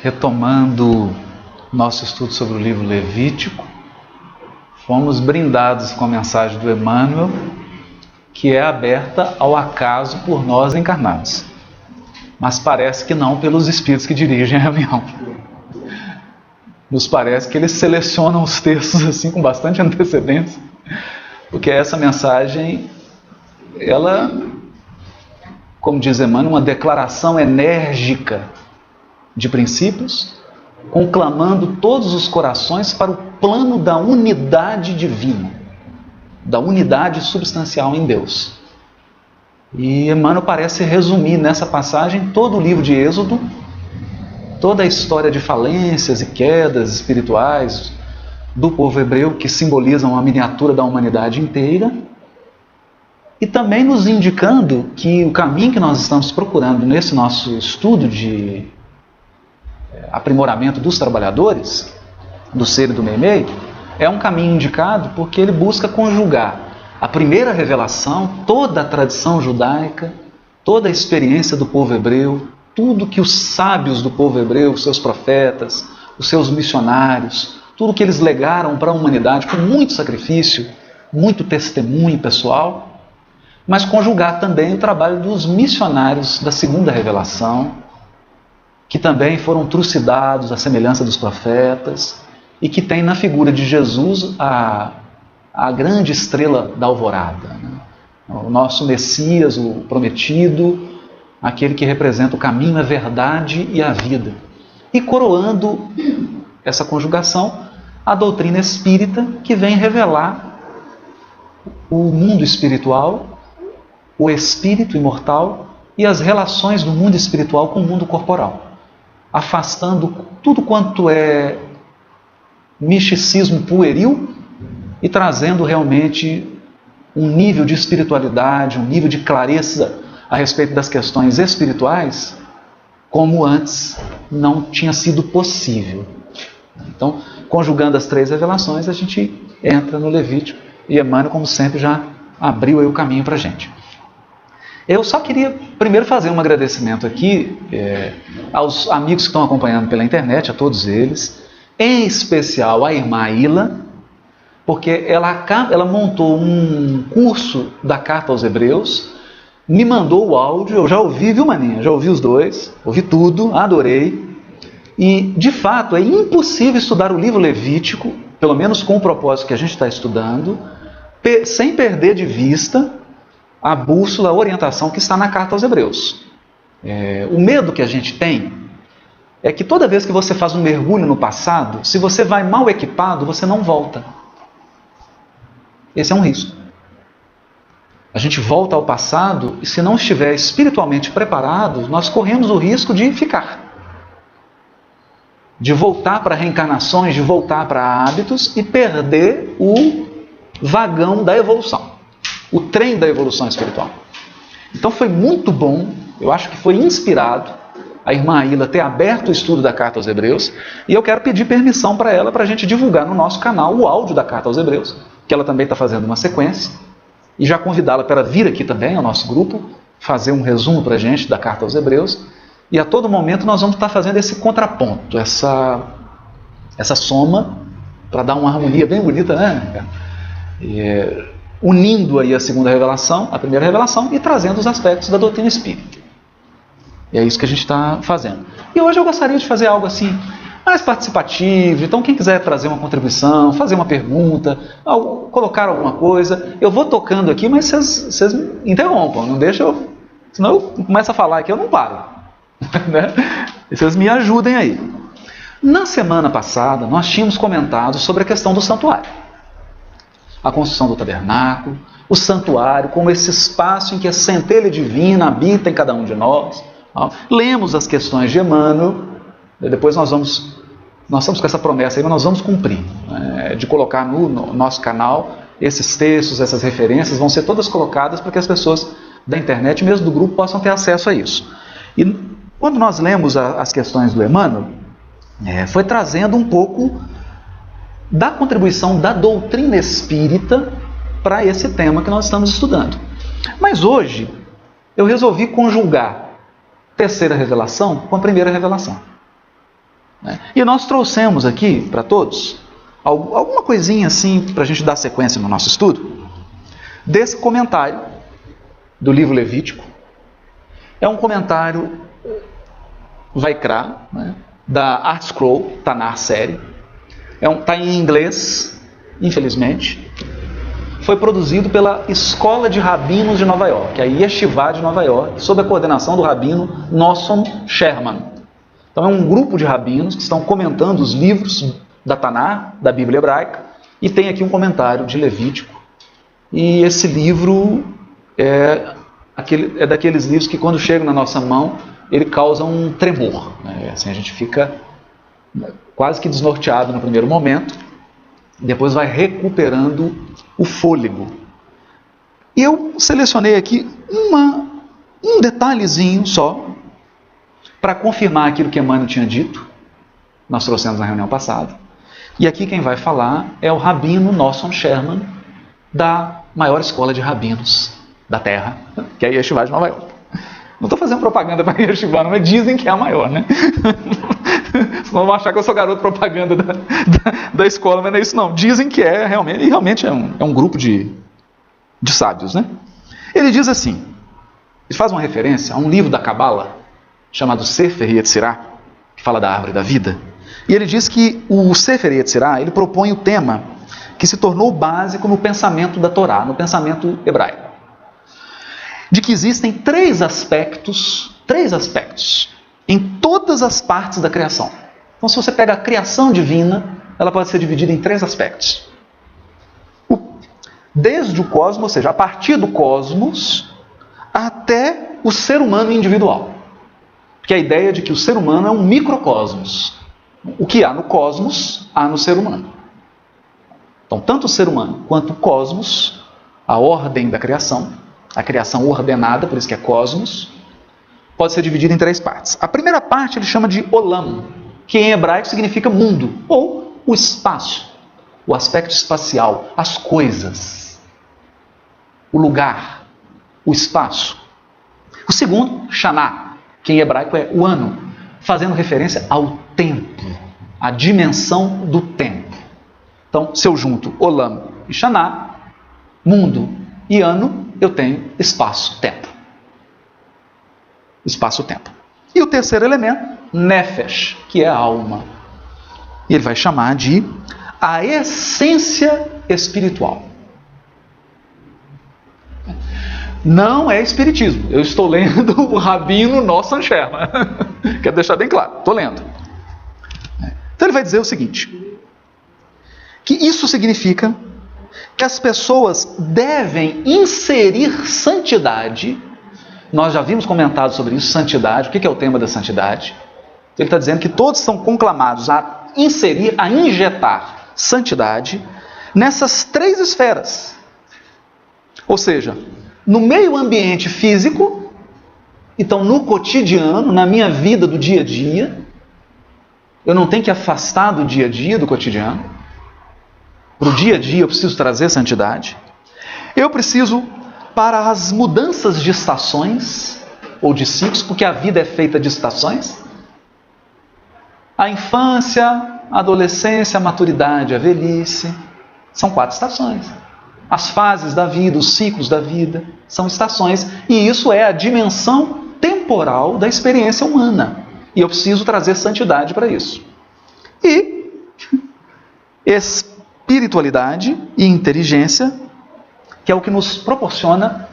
retomando nosso estudo sobre o livro Levítico. Fomos brindados com a mensagem do Emmanuel, que é aberta ao acaso por nós encarnados. Mas parece que não pelos espíritos que dirigem a reunião. Nos parece que eles selecionam os textos assim com bastante antecedência, porque essa mensagem, ela, como diz Emmanuel, uma declaração enérgica de princípios, conclamando todos os corações para o plano da unidade divina, da unidade substancial em Deus. E Emmanuel parece resumir nessa passagem todo o livro de Êxodo, toda a história de falências e quedas espirituais do povo hebreu, que simbolizam a miniatura da humanidade inteira, e também nos indicando que o caminho que nós estamos procurando nesse nosso estudo de aprimoramento dos trabalhadores, do ser e do meio-meio, é um caminho indicado porque ele busca conjugar a primeira revelação, toda a tradição judaica, toda a experiência do povo hebreu, tudo que os sábios do povo hebreu, os seus profetas, os seus missionários, tudo que eles legaram para a humanidade com muito sacrifício, muito testemunho pessoal, mas conjugar também o trabalho dos missionários da segunda revelação, que também foram trucidados à semelhança dos profetas e que tem na figura de Jesus a grande estrela da alvorada, né? O nosso Messias, o prometido, aquele que representa o caminho, a verdade e a vida. E coroando essa conjugação, a doutrina espírita, que vem revelar o mundo espiritual, o espírito imortal e as relações do mundo espiritual com o mundo corporal, afastando tudo quanto é misticismo pueril e trazendo realmente um nível de espiritualidade, um nível de clareza a respeito das questões espirituais, como antes não tinha sido possível. Então, conjugando as três revelações, a gente entra no Levítico, e Emmanuel, como sempre, já abriu aí o caminho para a gente. Eu só queria primeiro fazer um agradecimento aqui aos amigos que estão acompanhando pela internet, a todos eles, em especial a irmã Aila, porque ela montou um curso da Carta aos Hebreus, me mandou o áudio, eu já ouvi, viu, maninha? Já ouvi os dois, ouvi tudo, adorei. E, de fato, é impossível estudar o livro Levítico, pelo menos com o propósito que a gente está estudando, sem perder de vista a bússola, a orientação que está na Carta aos Hebreus. O medo que a gente tem é que toda vez que você faz um mergulho no passado, se você vai mal equipado, você não volta. Esse é um risco. A gente volta ao passado e, se não estiver espiritualmente preparado, nós corremos o risco de ficar. De voltar para reencarnações, de voltar para hábitos e perder o vagão da evolução, o trem da evolução espiritual. Então foi muito bom, eu acho que foi inspirado a irmã Aila ter aberto o estudo da Carta aos Hebreus, e eu quero pedir permissão para ela, para a gente divulgar no nosso canal o áudio da Carta aos Hebreus, que ela também está fazendo uma sequência, e já convidá-la para vir aqui também ao nosso grupo, fazer um resumo para a gente da Carta aos Hebreus, e a todo momento nós vamos estar fazendo esse contraponto, essa soma, para dar uma harmonia bem bonita, né? Unindo aí a segunda revelação, a primeira revelação, e trazendo os aspectos da doutrina espírita. E é isso que a gente está fazendo. E hoje eu gostaria de fazer algo assim, mais participativo. Então, quem quiser trazer uma contribuição, fazer uma pergunta, colocar alguma coisa, eu vou tocando aqui, mas vocês me interrompam, não deixa eu... Senão eu começo a falar aqui, eu não paro. Né? E vocês me ajudem aí. Na semana passada, nós tínhamos comentado sobre a questão do santuário. A construção do tabernáculo, o santuário como esse espaço em que a centelha divina habita em cada um de nós. Lemos as questões de Emmanuel, depois nós estamos com essa promessa aí, mas nós vamos cumprir, de colocar no nosso canal esses textos, essas referências, vão ser todas colocadas para que as pessoas da internet, mesmo do grupo, possam ter acesso a isso. E quando nós lemos as questões do Emmanuel, foi trazendo um pouco da contribuição da doutrina espírita para esse tema que nós estamos estudando. Mas hoje eu resolvi conjugar a terceira revelação com a primeira revelação. né? E nós trouxemos aqui para todos alguma coisinha assim para a gente dar sequência no nosso estudo desse comentário do livro Levítico. É um comentário Vaikra, né, da Art Scroll, está na série. Está em inglês, infelizmente. Foi produzido pela Escola de Rabinos de Nova York, a Yeshiva de Nova York, sob a coordenação do rabino Nosson Sherman. Então é um grupo de rabinos que estão comentando os livros da Taná, da Bíblia Hebraica, e tem aqui um comentário de Levítico. E esse livro é daqueles livros que quando chega na nossa mão, ele causa um tremor, né? Assim, a gente fica quase que desnorteado no primeiro momento, depois vai recuperando o fôlego. E eu selecionei aqui um detalhezinho só, para confirmar aquilo que Emmanuel tinha dito, nós trouxemos na reunião passada. E aqui quem vai falar é o rabino Nosson Sherman, da maior escola de rabinos da Terra, que é a Yeshiva de Nova York. Não estou fazendo propaganda para a Yeshiva, mas dizem que é a maior, né? Senão vão achar que eu sou garoto propaganda da escola, mas não é isso não. Dizem que é realmente, e realmente é um grupo de sábios, né? Ele diz assim, ele faz uma referência a um livro da Cabala, chamado Sefer Yetzirah, que fala da árvore da vida. E ele diz que o Sefer Yetzirah, ele propõe o tema que se tornou básico no pensamento da Torá, no pensamento hebraico, de que existem três aspectos em todas as partes da criação. Então, se você pega a criação divina, ela pode ser dividida em três aspectos. Desde o cosmos, ou seja, a partir do cosmos, até o ser humano individual. Porque a ideia de que o ser humano é um microcosmos. O que há no cosmos, há no ser humano. Então, tanto o ser humano quanto o cosmos, a ordem da criação, a criação ordenada, por isso que é cosmos, pode ser dividida em três partes. A primeira parte ele chama de Olam, que em hebraico significa mundo, ou o espaço, o aspecto espacial, as coisas, o lugar, o espaço. O segundo, Shaná, que em hebraico é o ano, fazendo referência ao tempo, à dimensão do tempo. Então, se eu junto Olam e Shaná, mundo e ano, eu tenho espaço-tempo. Espaço-tempo. E o terceiro elemento, Nefesh, que é a alma. E ele vai chamar de a essência espiritual. Não é espiritismo. Eu estou lendo o rabino Nosson Sherman. Quero deixar bem claro. Estou lendo. Então ele vai dizer o seguinte, que isso significa que as pessoas devem inserir santidade. Nós já vimos comentado sobre isso, santidade. O que é o tema da santidade? Ele está dizendo que todos são conclamados a inserir, a injetar santidade nessas três esferas. Ou seja, no meio ambiente físico, então no cotidiano, na minha vida do dia a dia, eu não tenho que afastar do dia a dia, do cotidiano. Para o dia a dia eu preciso trazer santidade. Eu preciso para as mudanças de estações ou de ciclos, porque a vida é feita de estações. A infância, a adolescência, a maturidade, a velhice, são 4 estações. As fases da vida, os ciclos da vida, são estações. E isso é a dimensão temporal da experiência humana. E eu preciso trazer santidade para isso. E espiritualidade e inteligência, que é o que nos proporciona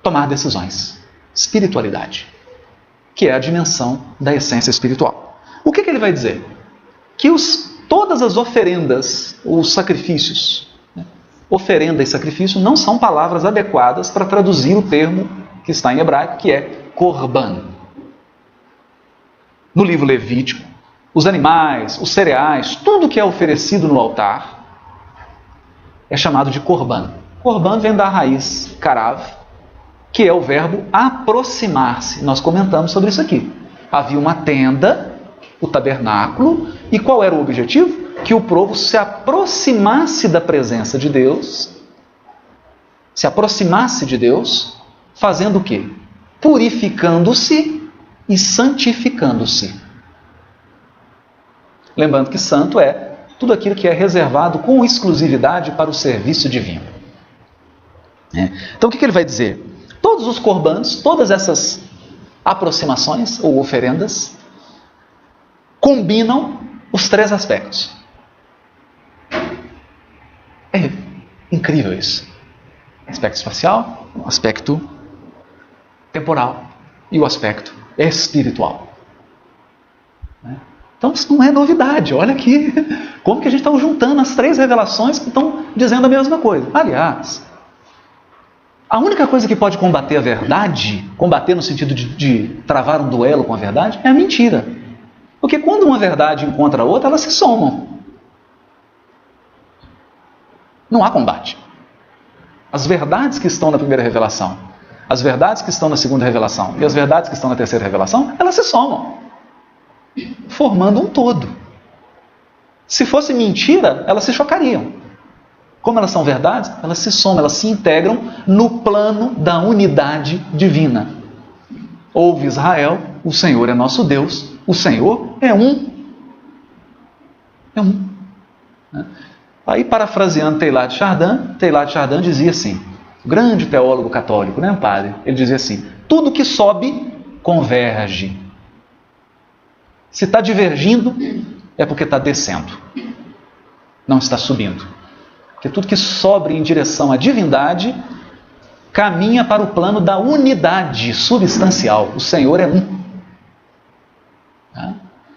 tomar decisões. Espiritualidade, que é a dimensão da essência espiritual. O que ele vai dizer? Que todas as oferendas, os sacrifícios, oferenda e sacrifício não são palavras adequadas para traduzir o termo que está em hebraico, que é korban. No livro Levítico, os animais, os cereais, tudo que é oferecido no altar é chamado de korban. Korban vem da raiz karav, que é o verbo aproximar-se. Nós comentamos sobre isso aqui. Havia uma tenda, o tabernáculo, e qual era o objetivo? Que o povo se aproximasse da presença de Deus, se aproximasse de Deus, fazendo o quê? Purificando-se e santificando-se. Lembrando que santo é tudo aquilo que é reservado com exclusividade para o serviço divino. Então o que ele vai dizer? Todos os corbãs, todas essas aproximações ou oferendas combinam os três aspectos. É incrível isso. Aspecto espacial, o aspecto temporal e o aspecto espiritual. Então isso não é novidade. Olha aqui como que a gente está juntando as três revelações que estão dizendo a mesma coisa. Aliás, a única coisa que pode combater a verdade, combater no sentido de travar um duelo com a verdade, é a mentira. Porque quando uma verdade encontra a outra, elas se somam. Não há combate. As verdades que estão na primeira revelação, as verdades que estão na segunda revelação e as verdades que estão na terceira revelação, elas se somam, formando um todo. Se fosse mentira, elas se chocariam. Como elas são verdades, elas se somam, elas se integram no plano da unidade divina. Ouve Israel, o Senhor é nosso Deus, o Senhor é um. É um. Aí, parafraseando Teilhard de Chardin dizia assim, grande teólogo católico, né, padre? Ele dizia assim, tudo que sobe, converge. Se está divergindo, é porque está descendo. Não está subindo. Porque tudo que sobe em direção à divindade, caminha para o plano da unidade substancial. O Senhor é um.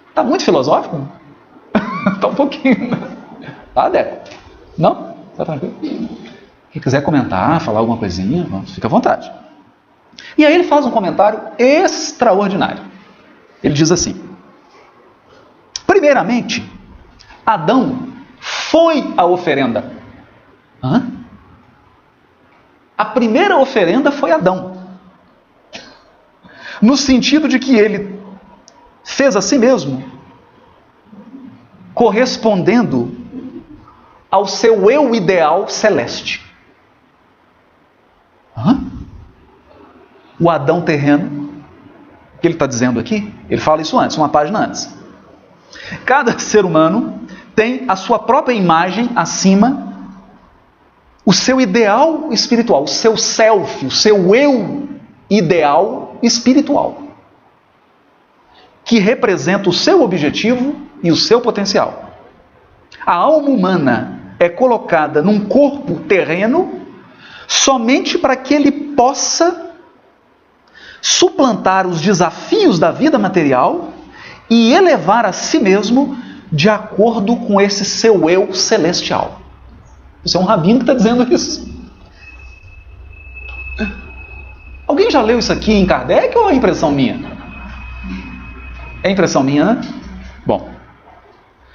Está muito filosófico? Está um pouquinho. Tá, Deco? Não? Está tranquilo? Quem quiser comentar, falar alguma coisinha, fica à vontade. E aí ele faz um comentário extraordinário. Ele diz assim, primeiramente, Adão foi a oferenda. A primeira oferenda foi Adão. No sentido de que ele fez a si mesmo, correspondendo ao seu eu ideal celeste. O Adão terreno, o que ele está dizendo aqui? Ele fala isso antes, uma página antes. Cada ser humano tem a sua própria imagem acima, o seu ideal espiritual, o seu self, o seu eu ideal espiritual, que representa o seu objetivo e o seu potencial. A alma humana é colocada num corpo terreno somente para que ele possa suplantar os desafios da vida material e elevar a si mesmo de acordo com esse seu eu celestial. Isso é um rabino que está dizendo isso. Alguém já leu isso aqui em Kardec ou é impressão minha? É impressão minha, né? Bom.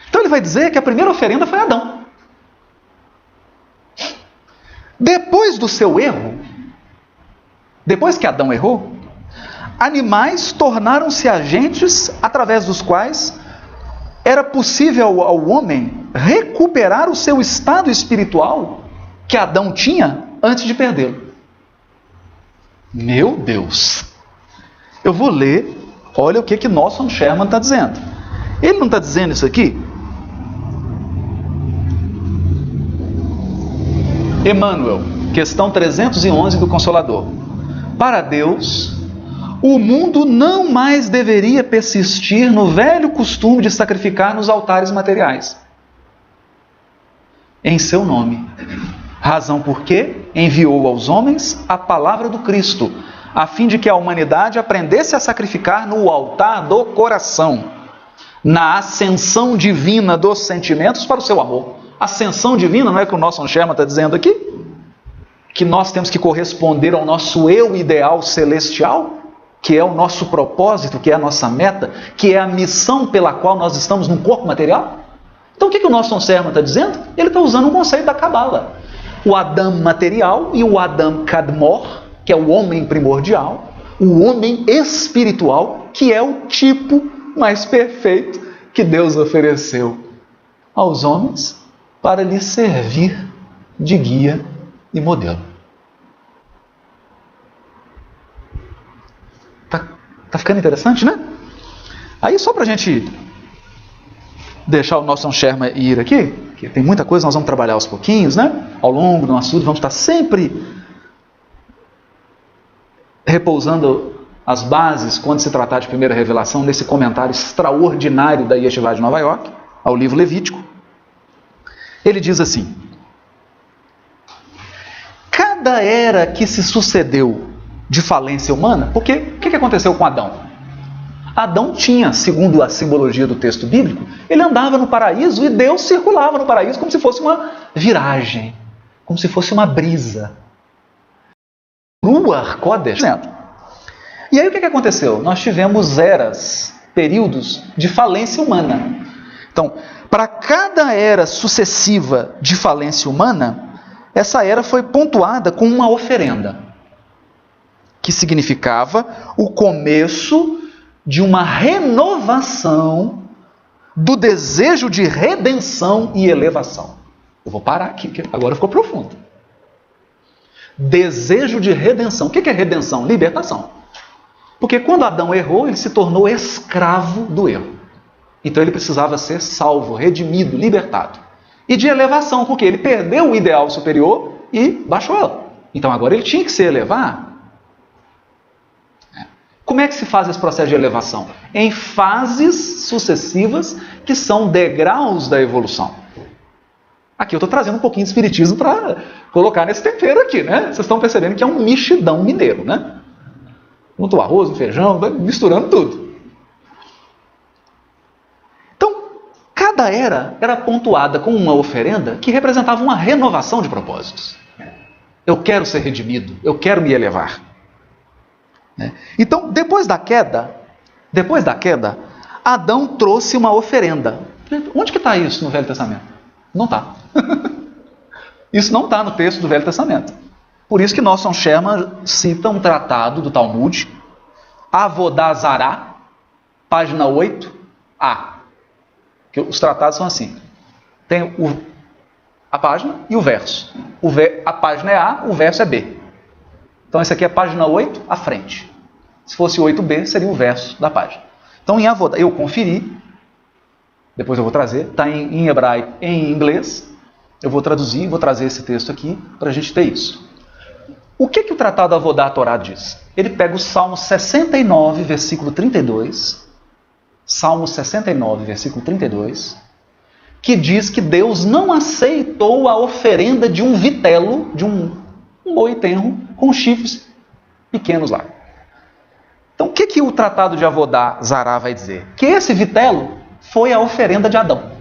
Então ele vai dizer que a primeira oferenda foi Adão. Depois do seu erro, depois que Adão errou, animais tornaram-se agentes através dos quais era possível ao homem recuperar o seu estado espiritual que Adão tinha antes de perdê-lo. Meu Deus! Eu vou ler, olha o que Nelson Sherman está dizendo. Ele não está dizendo isso aqui? Emmanuel, questão 311 do Consolador. Para Deus, o mundo não mais deveria persistir no velho costume de sacrificar nos altares materiais, em seu nome. Razão por que enviou aos homens a palavra do Cristo, a fim de que a humanidade aprendesse a sacrificar no altar do coração, na ascensão divina dos sentimentos para o seu amor. Ascensão divina, não é que o nosso Sherman está dizendo aqui? Que nós temos que corresponder ao nosso eu ideal celestial, que é o nosso propósito, que é a nossa meta, que é a missão pela qual nós estamos num corpo material? Então o que o nosso Sherman está dizendo? Ele está usando um conceito da Cabala. O Adam material e o Adam Kadmor, que é o homem primordial, o homem espiritual, que é o tipo mais perfeito que Deus ofereceu aos homens para lhes servir de guia e modelo. Tá ficando interessante, né? Aí só para a gente deixar o nosso Sherma ir aqui, que tem muita coisa, nós vamos trabalhar aos pouquinhos, né? Ao longo do nosso estudo, vamos estar sempre repousando as bases, quando se tratar de primeira revelação, nesse comentário extraordinário da Yeshiva de Nova York, ao livro Levítico. Ele diz assim: cada era que se sucedeu de falência humana, porque o que aconteceu com Adão? Adão tinha, segundo a simbologia do texto bíblico, ele andava no paraíso e Deus circulava no paraíso como se fosse uma viragem, como se fosse uma brisa. Ruach Kodesh. E aí o que aconteceu? Nós tivemos eras, períodos de falência humana. Então, para cada era sucessiva de falência humana, essa era foi pontuada com uma oferenda, que significava o começo de uma renovação do desejo de redenção e elevação. Eu vou parar aqui, que agora ficou profundo. Desejo de redenção. O que é redenção? Libertação. Porque quando Adão errou, ele se tornou escravo do erro. Então ele precisava ser salvo, redimido, libertado. E de elevação, porque ele perdeu o ideal superior e baixou. Então agora ele tinha que se elevar. Como é que se faz esse processo de elevação? Em fases sucessivas que são degraus da evolução. Aqui eu estou trazendo um pouquinho de espiritismo para colocar nesse tempero aqui, né? Vocês estão percebendo que é um mexidão mineiro, né? Junto o arroz, o feijão, misturando tudo. Então, cada era pontuada com uma oferenda que representava uma renovação de propósitos. Eu quero ser redimido, eu quero me elevar. Então, depois da queda, Adão trouxe uma oferenda. Onde que está isso no Velho Testamento? Não está. Isso não está no texto do Velho Testamento. Por isso que nosso Sherma cita um tratado do Talmud, Avodah Zará, página 8a. Que os tratados são assim. Tem a página e o verso. A página é A, o verso é B. Então, esse aqui é a página 8, à frente. Se fosse 8b, seria o verso da página. Então, em Avodah, eu conferi, depois eu vou trazer, está em hebraico, em inglês, eu vou traduzir, vou trazer esse texto aqui, para a gente ter isso. O que o Tratado Avodah Torá diz? Ele pega o Salmo 69, versículo 32, Salmo 69, versículo 32, que diz que Deus não aceitou a oferenda de um vitelo, de um boi tenro, com chifres pequenos lá. Então, o que o Tratado de Avodah Zará vai dizer? Que esse vitelo foi a oferenda de Adão.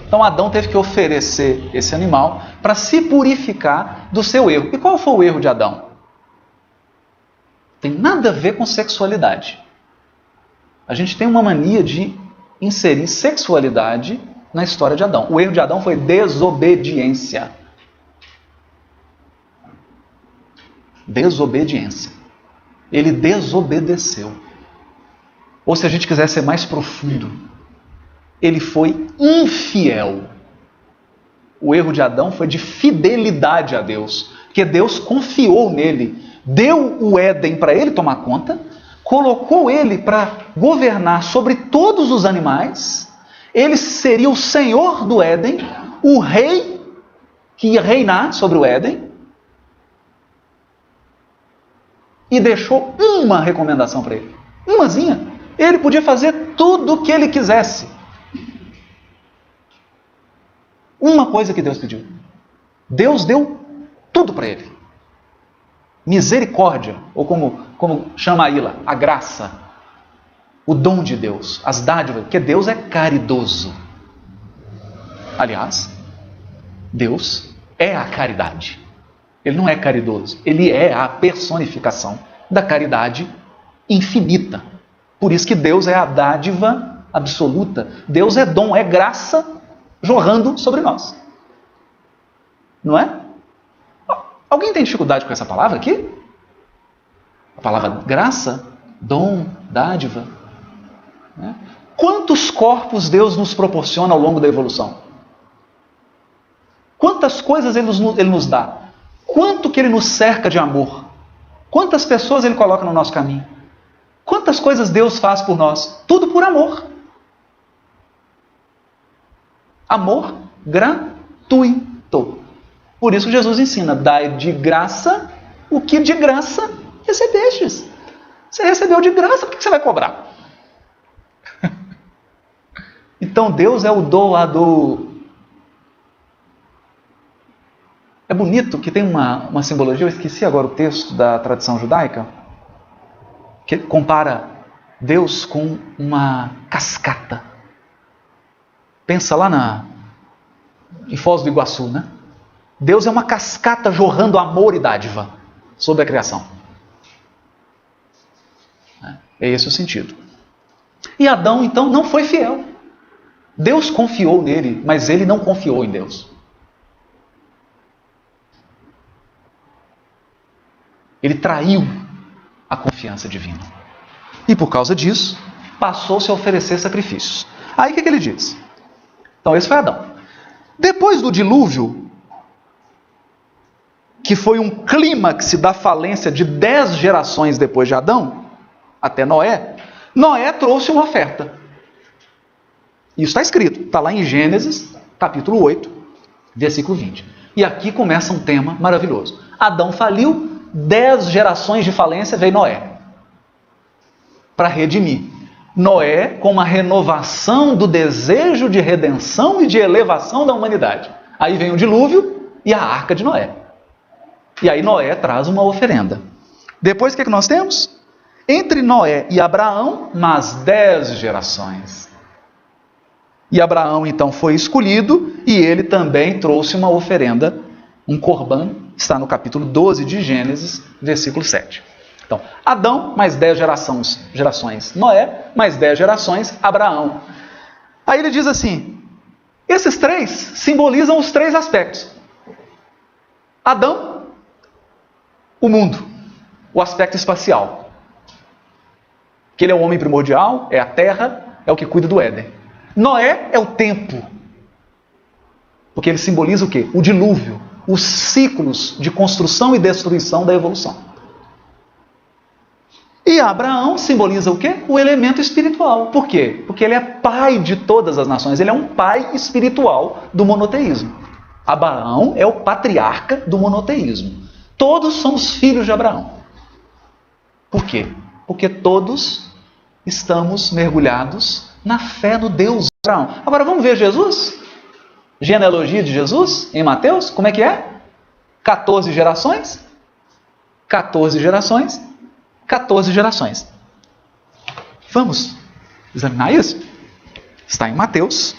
Então, Adão teve que oferecer esse animal para se purificar do seu erro. E qual foi o erro de Adão? Tem nada a ver com sexualidade. A gente tem uma mania de inserir sexualidade na história de Adão. O erro de Adão foi desobediência. Desobediência. Ele desobedeceu. Ou se a gente quiser ser mais profundo, ele foi infiel. O erro de Adão foi de fidelidade a Deus, porque Deus confiou nele, deu o Éden para ele tomar conta, colocou ele para governar sobre todos os animais, ele seria o senhor do Éden, o rei que ia reinar sobre o Éden, e deixou uma recomendação para ele, umazinha. Ele podia fazer tudo o que ele quisesse. Uma coisa que Deus pediu. Deus deu tudo para ele. Misericórdia, ou como chama a Ilha, a graça, o dom de Deus, as dádivas, porque Deus é caridoso. Aliás, Deus é a caridade. Ele não é caridoso, ele é a personificação da caridade infinita. Por isso que Deus é a dádiva absoluta. Deus é dom, é graça jorrando sobre nós. Não é? Alguém tem dificuldade com essa palavra aqui? A palavra graça, dom, dádiva. Né? Quantos corpos Deus nos proporciona ao longo da evolução? Quantas coisas Ele nos dá? Quanto que Ele nos cerca de amor? Quantas pessoas Ele coloca no nosso caminho? Quantas coisas Deus faz por nós? Tudo por amor. Amor gratuito. Por isso Jesus ensina, dai de graça o que de graça recebestes. Você recebeu de graça, por que você vai cobrar? Então Deus é o doador. É bonito que tem uma simbologia, eu esqueci agora o texto da tradição judaica, que compara Deus com uma cascata. Pensa lá em Foz do Iguaçu, né? Deus é uma cascata jorrando amor e dádiva sobre a criação. É esse o sentido. E Adão, então, não foi fiel. Deus confiou nele, mas ele não confiou em Deus. Ele traiu a confiança divina. E por causa disso, passou-se a oferecer sacrifícios. Aí o que ele diz? Então esse foi Adão. Depois do dilúvio, que foi um clímax da falência de 10 gerações depois de Adão, até Noé, Noé trouxe uma oferta. Isso está escrito, está lá em Gênesis, capítulo 8, versículo 20. E aqui começa um tema maravilhoso. Adão faliu, 10 gerações de falência veio Noé para redimir. Noé com uma renovação do desejo de redenção e de elevação da humanidade. Aí vem o dilúvio e a arca de Noé. E aí Noé traz uma oferenda. Depois o que nós temos? Entre Noé e Abraão, mais 10 gerações. E Abraão então foi escolhido e ele também trouxe uma oferenda, um corban, está no capítulo 12 de Gênesis, versículo 7. Então, Adão, mais 10 gerações Noé, mais 10 gerações Abraão. Aí ele diz assim, esses três simbolizam os três aspectos. Adão, o mundo, o aspecto espacial. Que ele é o homem primordial, é a terra, é o que cuida do Éden. Noé é o tempo, porque ele simboliza o quê? O dilúvio, os ciclos de construção e destruição da evolução. E Abraão simboliza o quê? O elemento espiritual. Por quê? Porque ele é pai de todas as nações, ele é um pai espiritual do monoteísmo. Abraão é o patriarca do monoteísmo. Todos somos filhos de Abraão. Por quê? Porque todos estamos mergulhados na fé no Deus de Abraão. Agora vamos ver Jesus? Genealogia de Jesus em Mateus, como é que é? 14 gerações, 14 gerações, 14 gerações. Vamos examinar isso? Está em Mateus.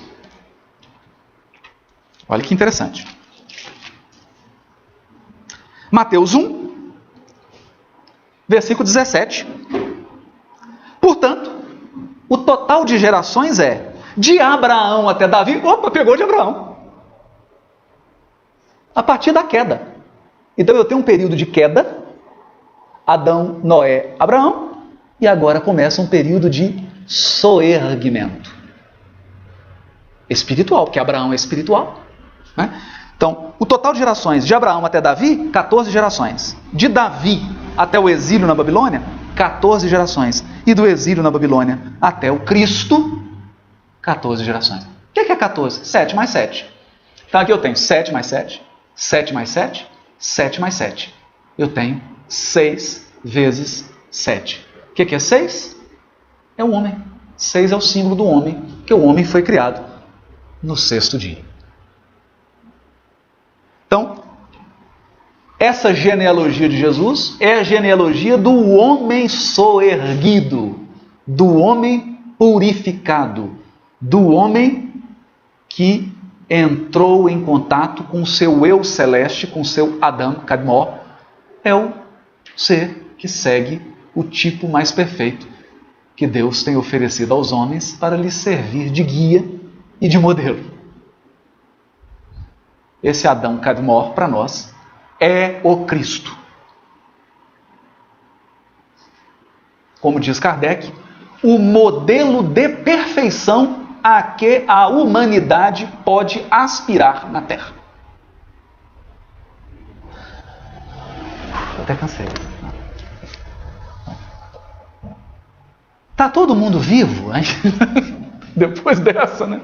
Olha que interessante. Mateus 1, versículo 17. Portanto, o total de gerações é de Abraão até Davi. Opa, pegou de Abraão. A partir da queda. Então eu tenho um período de queda, Adão, Noé, Abraão, e agora começa um período de soerguimento espiritual, porque Abraão é espiritual, né? Então, o total de gerações de Abraão até Davi, 14 gerações. De Davi até o exílio na Babilônia, 14 gerações. E do exílio na Babilônia até o Cristo, 14 gerações. O que é 14? 7 mais 7. Então aqui eu tenho 7 mais 7, 7 mais 7, 7 mais 7. Eu tenho 6 vezes 7. O que é 6? É o homem. 6 é o símbolo do homem, que o homem foi criado no sexto dia. Então, essa genealogia de Jesus é a genealogia do homem soerguido, do homem purificado, do homem que entrou em contato com o seu eu celeste, com o seu Adam Kadmor. É o ser que segue o tipo mais perfeito que Deus tem oferecido aos homens para lhes servir de guia e de modelo. Esse Adão Kadmor, para nós, é o Cristo. Como diz Kardec, o modelo de perfeição a que a humanidade pode aspirar na Terra. Até cansei. Tá todo mundo vivo? Depois dessa, né?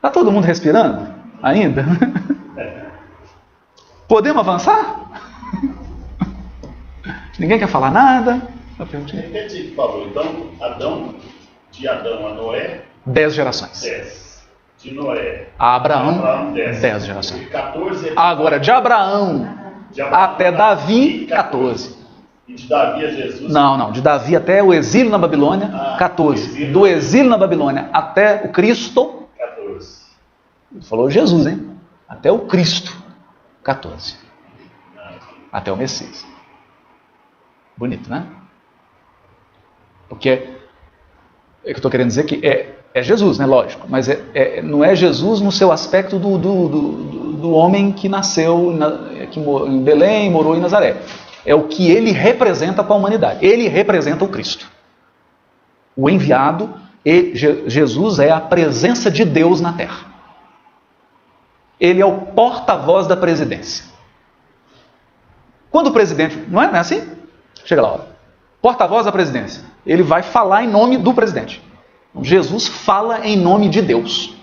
Tá todo mundo respirando ainda? Podemos avançar? Ninguém quer falar nada? Repete o que falou. Então, de Adão a Noé, 10 gerações. 10. De Noé A Abraão, 10 gerações. Agora, de Abraão até Davi, 14. E de Davi a Jesus? Não. De Davi até o exílio na Babilônia, 14. Do exílio na Babilônia até o Cristo, 14. Falou Jesus, hein? Até o Cristo, 14. Até o Messias. Bonito, né? Porque é que eu estou querendo dizer que é Jesus, né? Lógico, mas não é Jesus no seu aspecto do homem que nasceu em Belém, morou em Nazaré. É o que ele representa para a humanidade. Ele representa o Cristo. O enviado, Jesus é a presença de Deus na terra. Ele é o porta-voz da presidência. Quando o presidente... Não é assim? Chega lá, ó. Porta-voz da presidência. Ele vai falar em nome do presidente. Jesus fala em nome de Deus.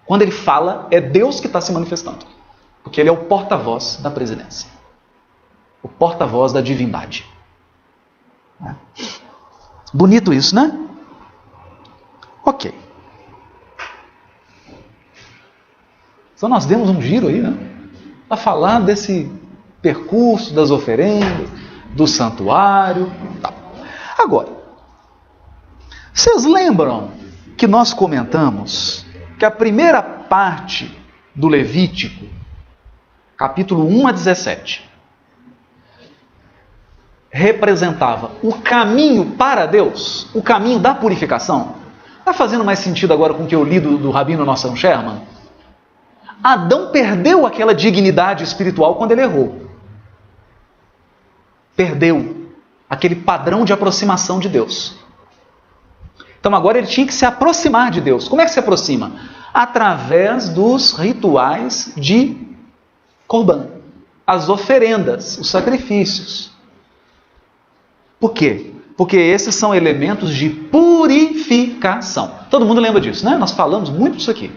Quando ele fala, é Deus que está se manifestando. Porque ele é o porta-voz da presidência. O porta-voz da divindade. Bonito isso, né? Ok. Então nós demos um giro aí, né? Para falar desse percurso das oferendas, do santuário. Tá. Agora, vocês lembram que nós comentamos que a primeira parte do Levítico, capítulo 1 a 17, representava o caminho para Deus, o caminho da purificação? Está fazendo mais sentido agora com o que eu li do Rabino Nosson Sherman? Adão perdeu aquela dignidade espiritual quando ele errou. Perdeu aquele padrão de aproximação de Deus. Então agora ele tinha que se aproximar de Deus. Como é que se aproxima? Através dos rituais de Corban, as oferendas, os sacrifícios. Por quê? Porque esses são elementos de purificação. Todo mundo lembra disso, né? Nós falamos muito disso aqui.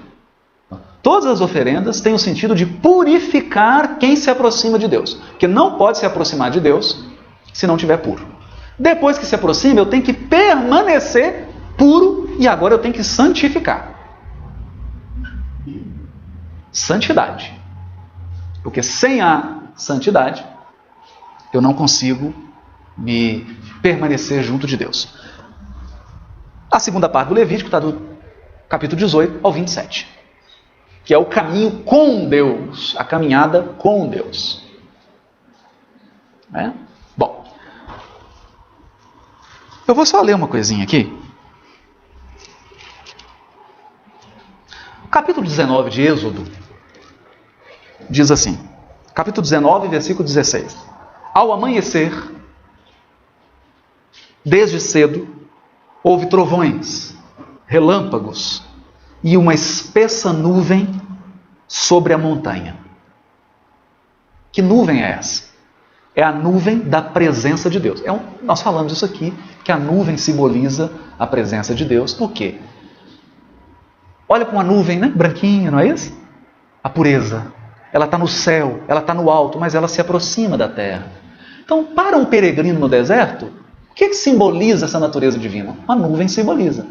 Todas as oferendas têm o sentido de purificar quem se aproxima de Deus. Porque não pode se aproximar de Deus se não estiver puro. Depois que se aproxima, eu tenho que permanecer puro e agora eu tenho que santificar. Santidade. Porque sem a santidade, eu não consigo me permanecer junto de Deus. A segunda parte do Levítico está do capítulo 18 ao 27. Que é o caminho com Deus, a caminhada com Deus. Bom, eu vou só ler uma coisinha aqui. O capítulo 19 de Êxodo diz assim, capítulo 19, versículo 16. Ao amanhecer, desde cedo, houve trovões, relâmpagos, e uma espessa nuvem sobre a montanha. Que nuvem é essa? É a nuvem da presença de Deus. Nós falamos isso aqui, que a nuvem simboliza a presença de Deus. Por quê? Olha para uma nuvem, né? Branquinha, não é isso? A pureza. Ela está no céu, ela está no alto, mas ela se aproxima da terra. Então, para um peregrino no deserto, o que simboliza essa natureza divina? A nuvem simboliza.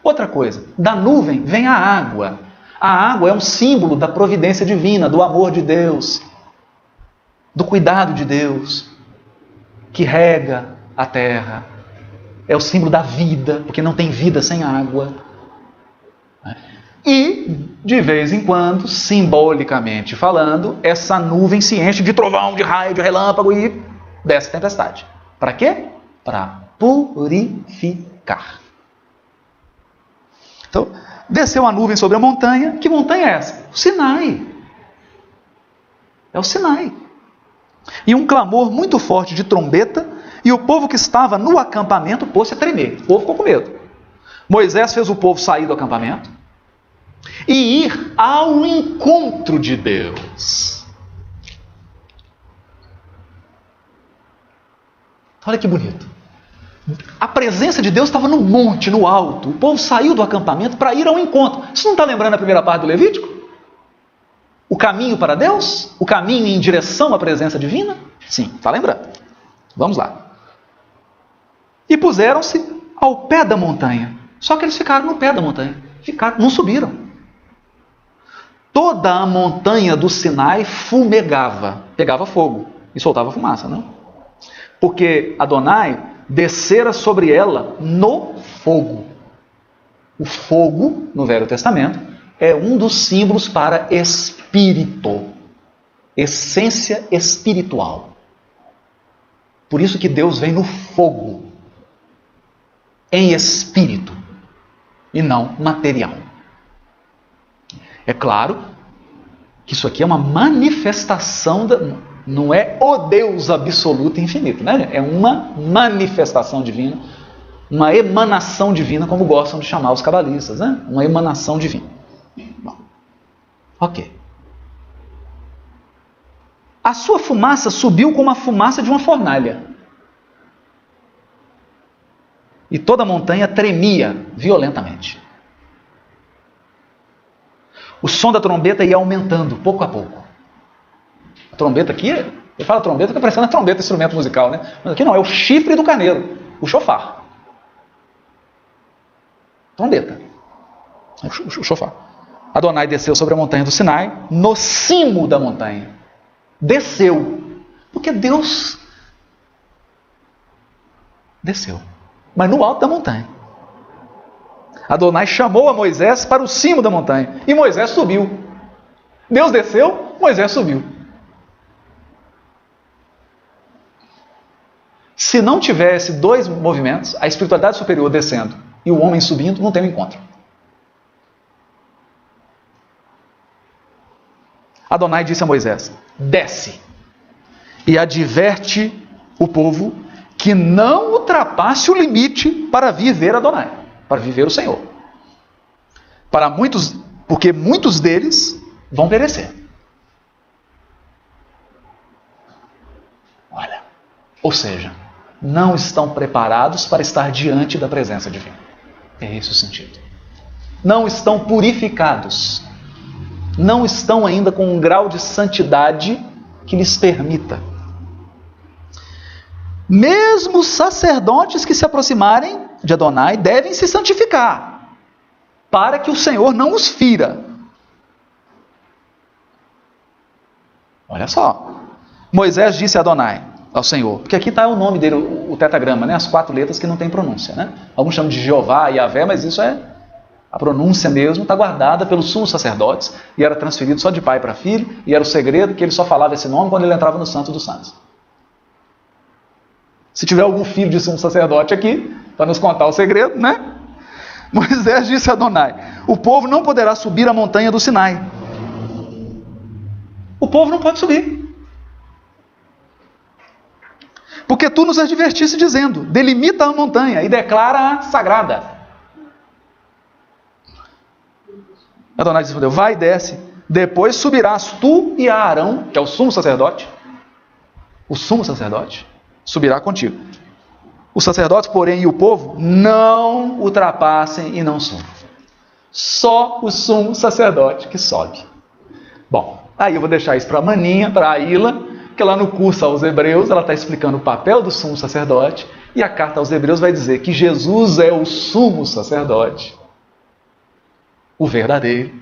Outra coisa, da nuvem vem a água. A água é um símbolo da providência divina, do amor de Deus, do cuidado de Deus, que rega a terra. É o símbolo da vida, porque não tem vida sem água. E, de vez em quando, simbolicamente falando, essa nuvem se enche de trovão, de raio, de relâmpago e desce tempestade. Para quê? Para purificar. Então, desceu a nuvem sobre a montanha. Que montanha é essa? O Sinai. É o Sinai. E um clamor muito forte de trombeta, e o povo que estava no acampamento pôs-se a tremer. O povo ficou com medo. Moisés fez o povo sair do acampamento e ir ao encontro de Deus. Olha que bonito. A presença de Deus estava no monte, no alto. O povo saiu do acampamento para ir ao encontro. Isso não está lembrando a primeira parte do Levítico? O caminho para Deus? O caminho em direção à presença divina? Sim, está lembrando. Vamos lá. E puseram-se ao pé da montanha. Só que eles ficaram no pé da montanha. Não subiram. Toda a montanha do Sinai fumegava, pegava fogo e soltava fumaça, não? Porque Adonai descera sobre ela no fogo. O fogo, no Velho Testamento, é um dos símbolos para espírito, essência espiritual. Por isso que Deus vem no fogo, em espírito, e não material. É claro que isso aqui é uma manifestação não é o Deus absoluto e infinito, né? É uma manifestação divina, uma emanação divina, como gostam de chamar os cabalistas, né? Uma emanação divina. Bom, ok. A sua fumaça subiu como a fumaça de uma fornalha. E toda a montanha tremia violentamente. O som da trombeta ia aumentando, pouco a pouco. A trombeta aqui, eu falo trombeta, fica parecendo a trombeta, instrumento musical, né? Mas aqui não, é o chifre do carneiro, o shofar. Trombeta. O shofar. Adonai desceu sobre a montanha do Sinai, no cimo da montanha. Desceu. Porque Deus desceu. Mas no alto da montanha. Adonai chamou a Moisés para o cimo da montanha. E Moisés subiu. Deus desceu, Moisés subiu. Se não tivesse dois movimentos, a espiritualidade superior descendo e o homem subindo, não tem um encontro. Adonai disse a Moisés: desce e adverte o povo que não ultrapasse o limite para viver Adonai, para viver o Senhor. Porque muitos deles vão perecer. Olha, ou seja, não estão preparados para estar diante da presença divina. É esse o sentido. Não estão purificados. Não estão ainda com um grau de santidade que lhes permita. Mesmo os sacerdotes que se aproximarem de Adonai devem se santificar, para que o Senhor não os fira. Olha só. Moisés disse a Adonai, ao Senhor, porque aqui está o nome dele, o tetragrama, né? As 4 letras que não tem pronúncia, né? Alguns chamam de Jeová e Yahvé, mas isso é a pronúncia mesmo, está guardada pelos sumos sacerdotes e era transferido só de pai para filho, e era o segredo que ele só falava esse nome quando ele entrava no Santo dos Santos. Se tiver algum filho de sumo sacerdote aqui, para nos contar o segredo, né? Moisés disse a Adonai: o povo não poderá subir a montanha do Sinai. O povo não pode subir. Porque tu nos advertiste dizendo: delimita a montanha e declara-a sagrada. Adonai respondeu: vai e desce, depois subirás tu e Arão, que é o sumo sacerdote. O sumo sacerdote subirá contigo. Os sacerdotes, porém, e o povo não ultrapassem e não subam. Só o sumo sacerdote que sobe. Bom, aí eu vou deixar isso para a Maninha, para a Ilha, que lá no curso aos Hebreus, ela está explicando o papel do sumo sacerdote, e a carta aos Hebreus vai dizer que Jesus é o sumo sacerdote, o verdadeiro,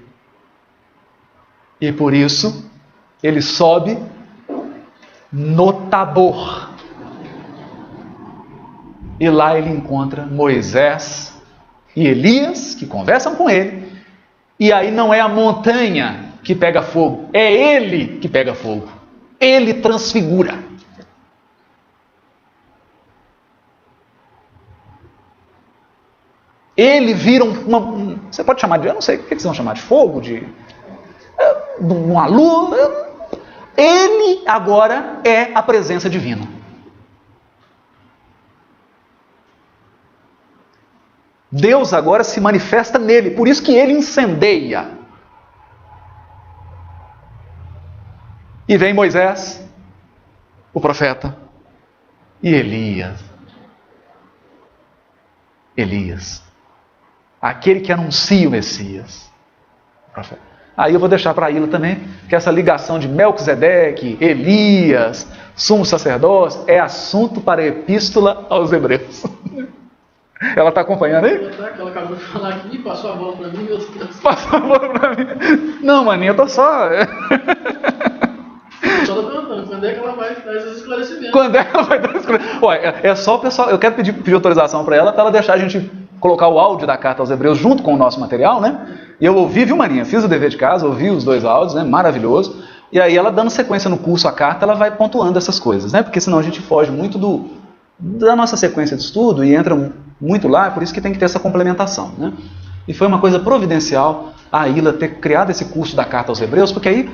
e por isso ele sobe no Tabor, e lá ele encontra Moisés e Elias, que conversam com ele, e aí não é a montanha que pega fogo, é ele que pega fogo. Ele transfigura. Ele vira você pode chamar de, eu não sei, o que vocês vão chamar de fogo, de uma lua. Ele agora é a presença divina. Deus agora se manifesta nele, por isso que ele incendeia. E vem Moisés, o profeta, e Elias. Elias. Aquele que anuncia o Messias. Profeta. Aí eu vou deixar para a Ilha também, que essa ligação de Melquisedeque, Elias, sumo sacerdócio, é assunto para a Epístola aos Hebreus. Ela está acompanhando aí? Ela acabou de falar aqui, passou a bola para mim, meu Deus. Passou a bola para mim. Não, maninha, eu tô só... Só tô perguntando, quando é que ela vai dar esses esclarecimentos? Quando é que ela vai dar esclarecimentos? Olha, é só o pessoal... Eu quero pedir autorização para ela deixar a gente colocar o áudio da carta aos Hebreus junto com o nosso material, né? E eu ouvi, viu, Marinha? Fiz o dever de casa, ouvi os 2 áudios, né? Maravilhoso. E aí ela dando sequência no curso, a carta, ela vai pontuando essas coisas, né? Porque senão a gente foge muito da nossa sequência de estudo e entra muito lá, por isso que tem que ter essa complementação, né? E foi uma coisa providencial a Ilha ter criado esse curso da carta aos Hebreus, porque aí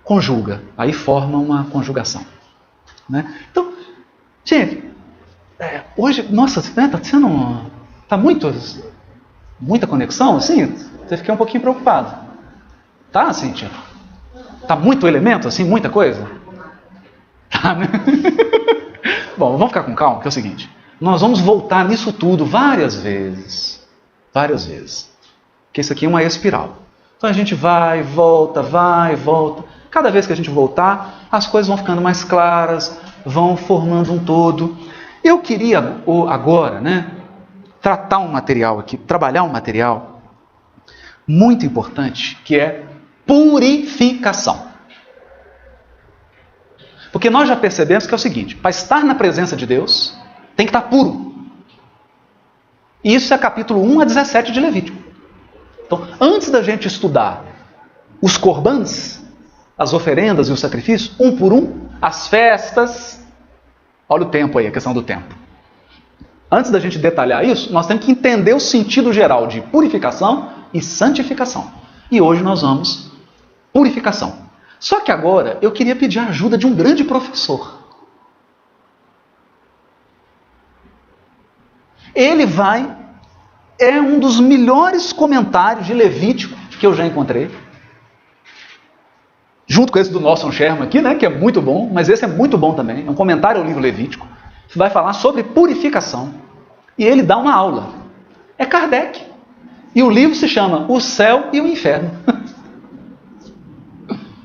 conjuga, aí forma uma conjugação, né? Então, gente, hoje, nossa, né, tá sendo... Tá muita conexão, assim? Você fiquei um pouquinho preocupado. Tá, Cíntia? Tá muito elemento, assim, muita coisa? Tá, né? Bom, vamos ficar com calma, porque é o seguinte. Nós vamos voltar nisso tudo várias vezes. Várias vezes. Porque isso aqui é uma espiral. Então a gente vai, volta. Cada vez que a gente voltar, as coisas vão ficando mais claras, vão formando um todo. Eu queria agora, né, trabalhar um material muito importante, que é purificação. Porque nós já percebemos que é o seguinte, para estar na presença de Deus, tem que estar puro. Isso é capítulo 1 a 17 de Levítico. Então, antes da gente estudar os corbãs, as oferendas e os sacrifícios, um por um, as festas, olha o tempo aí, a questão do tempo. Antes da gente detalhar isso, nós temos que entender o sentido geral de purificação e santificação. E hoje nós vamos purificação. Só que agora eu queria pedir a ajuda de um grande professor. Ele é um dos melhores comentários de Levítico que eu já encontrei. Junto com esse do Nelson Sherman aqui, né, que é muito bom, mas esse é muito bom também. É um comentário ao livro Levítico. Vai falar sobre purificação. E ele dá uma aula. É Kardec. E o livro se chama O Céu e o Inferno.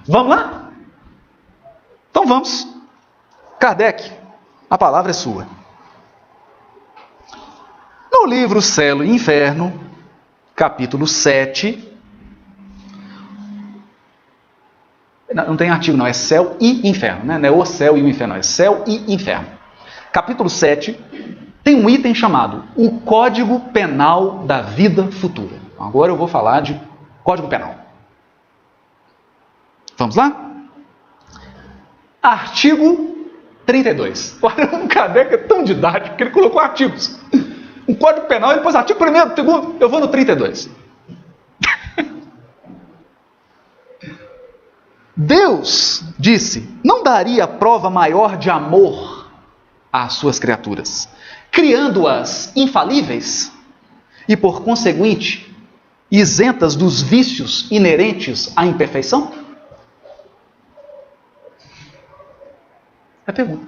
Vamos lá? Então vamos. Kardec, a palavra é sua. No livro Céu e Inferno, capítulo 7... Não tem artigo não, é Céu e Inferno, né? Não é o Céu e o Inferno, é Céu e Inferno. Capítulo 7 tem um item chamado o Código Penal da Vida Futura. Agora eu vou falar de Código Penal. Vamos lá? Artigo 32. O Kardec é tão didático que ele colocou artigos. Um Código Penal e depois artigo 1º, 2º, eu vou no 32. Deus disse, não daria prova maior de amor às suas criaturas, criando-as infalíveis e, por conseguinte, isentas dos vícios inerentes à imperfeição? É a pergunta.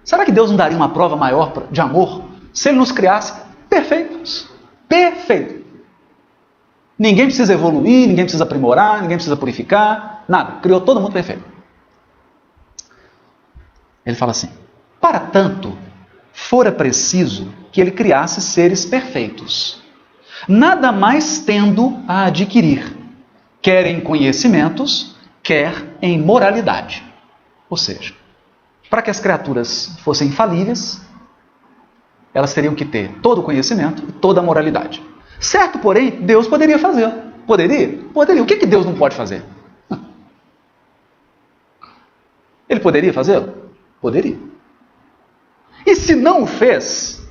Será que Deus não daria uma prova maior de amor se Ele nos criasse perfeitos? Perfeito. Ninguém precisa evoluir, ninguém precisa aprimorar, ninguém precisa purificar, nada. Criou todo mundo perfeito. Ele fala assim, para tanto, fora preciso que ele criasse seres perfeitos, nada mais tendo a adquirir, quer em conhecimentos, quer em moralidade. Ou seja, para que as criaturas fossem infalíveis, elas teriam que ter todo o conhecimento e toda a moralidade. Certo, porém, Deus poderia fazer. Poderia? Poderia. O que Deus não pode fazer? Ele poderia fazê-lo? Poderia. E se não o fez,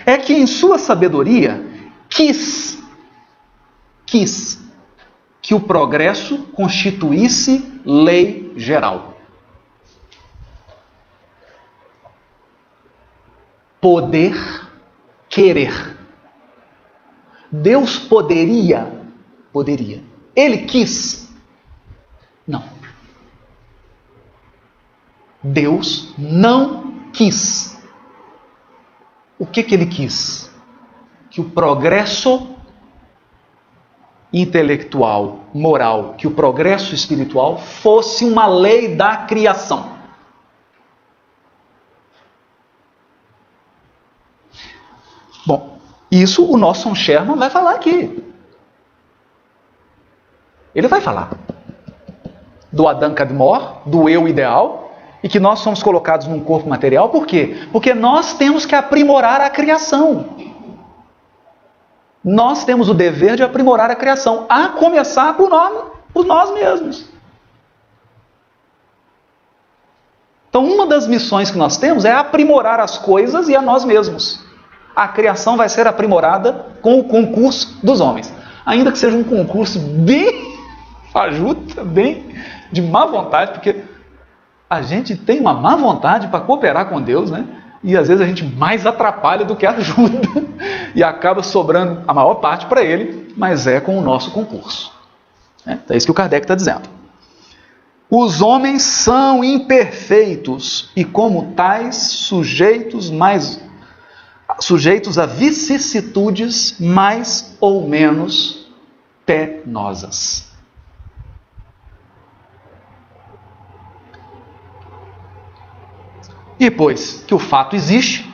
é que em sua sabedoria quis que o progresso constituísse lei geral. Poder, querer. Deus poderia. Ele quis? Não. Deus não quis. o que ele quis? Que o progresso intelectual, moral, que o progresso espiritual fosse uma lei da criação. Bom, isso o nosso Sherman vai falar aqui. Ele vai falar do Adam Kadmor, do eu ideal, e que nós somos colocados num corpo material. Por quê? Porque nós temos que aprimorar a criação. Nós temos o dever de aprimorar a criação, a começar por nós mesmos. Então, uma das missões que nós temos é aprimorar as coisas e a nós mesmos. A criação vai ser aprimorada com o concurso dos homens. Ainda que seja um concurso bem fajuta, bem de má vontade, porque a gente tem uma má vontade para cooperar com Deus, né? E às vezes a gente mais atrapalha do que ajuda. E acaba sobrando a maior parte para ele, mas é com o nosso concurso. É isso que o Kardec está dizendo. Os homens são imperfeitos e, como tais, sujeitos a vicissitudes mais ou menos penosas. E pois que o fato existe,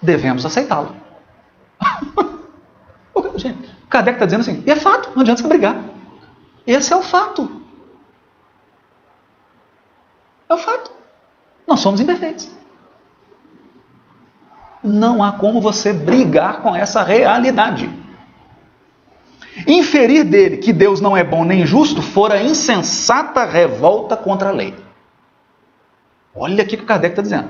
devemos aceitá-lo. Gente, o Kardec está dizendo assim, e é fato, não adianta você brigar. Esse é o fato. É o fato. Nós somos imperfeitos. Não há como você brigar com essa realidade. Inferir dele que Deus não é bom nem justo fora insensata revolta contra a lei. Olha aqui o que o Kardec está dizendo.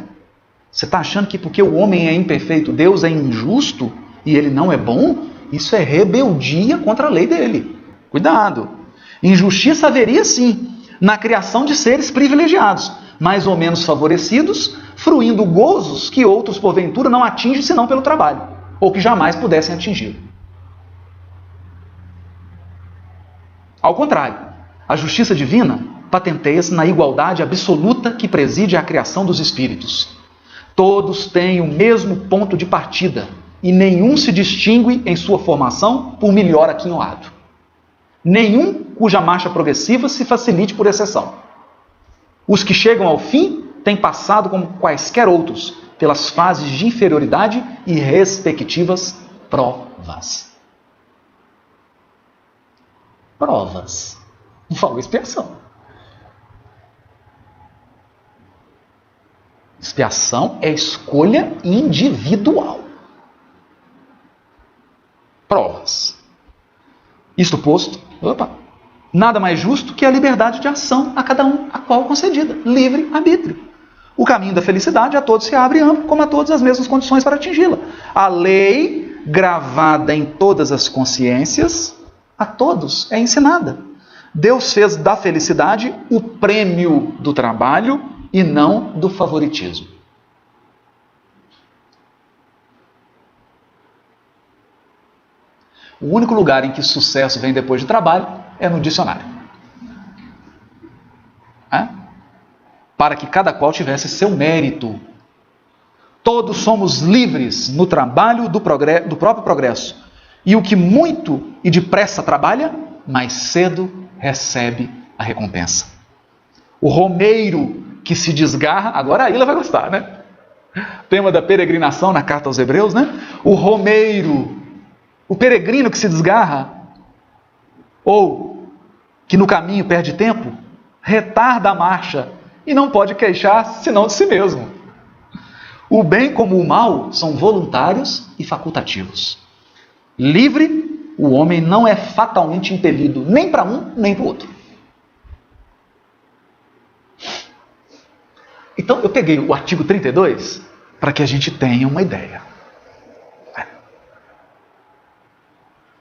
Você está achando que porque o homem é imperfeito, Deus é injusto e ele não é bom? Isso é rebeldia contra a lei dele. Cuidado. Injustiça haveria sim na criação de seres privilegiados, mais ou menos favorecidos, fruindo gozos que outros porventura não atingem senão pelo trabalho, ou que jamais pudessem atingir. Ao contrário, a justiça divina patenteia-se na igualdade absoluta que preside a criação dos espíritos. Todos têm o mesmo ponto de partida e nenhum se distingue em sua formação por melhor aquinhoado. Nenhum cuja marcha progressiva se facilite por exceção. Os que chegam ao fim têm passado como quaisquer outros pelas fases de inferioridade e respectivas provas. Provas. Não falou expiação. Expiação é escolha individual. Provas. Isto posto, nada mais justo que a liberdade de ação a cada um, a qual concedida, livre arbítrio. O caminho da felicidade a todos se abre amplo, como a todos as mesmas condições para atingi-la. A lei, gravada em todas as consciências, a todos é ensinada. Deus fez da felicidade o prêmio do trabalho e não do favoritismo. O único lugar em que sucesso vem depois de trabalho é no dicionário. Para que cada qual tivesse seu mérito. Todos somos livres no trabalho do próprio progresso. E o que muito e depressa trabalha, mais cedo recebe a recompensa. O romeiro que se desgarra, agora a Ilha vai gostar, né? Tema da peregrinação na carta aos Hebreus, né? O romeiro, o peregrino que se desgarra, ou que no caminho perde tempo, retarda a marcha e não pode queixar senão de si mesmo. O bem como o mal são voluntários e facultativos. Livre, o homem não é fatalmente impelido nem para um nem para o outro. Então eu peguei o artigo 32 para que a gente tenha uma ideia.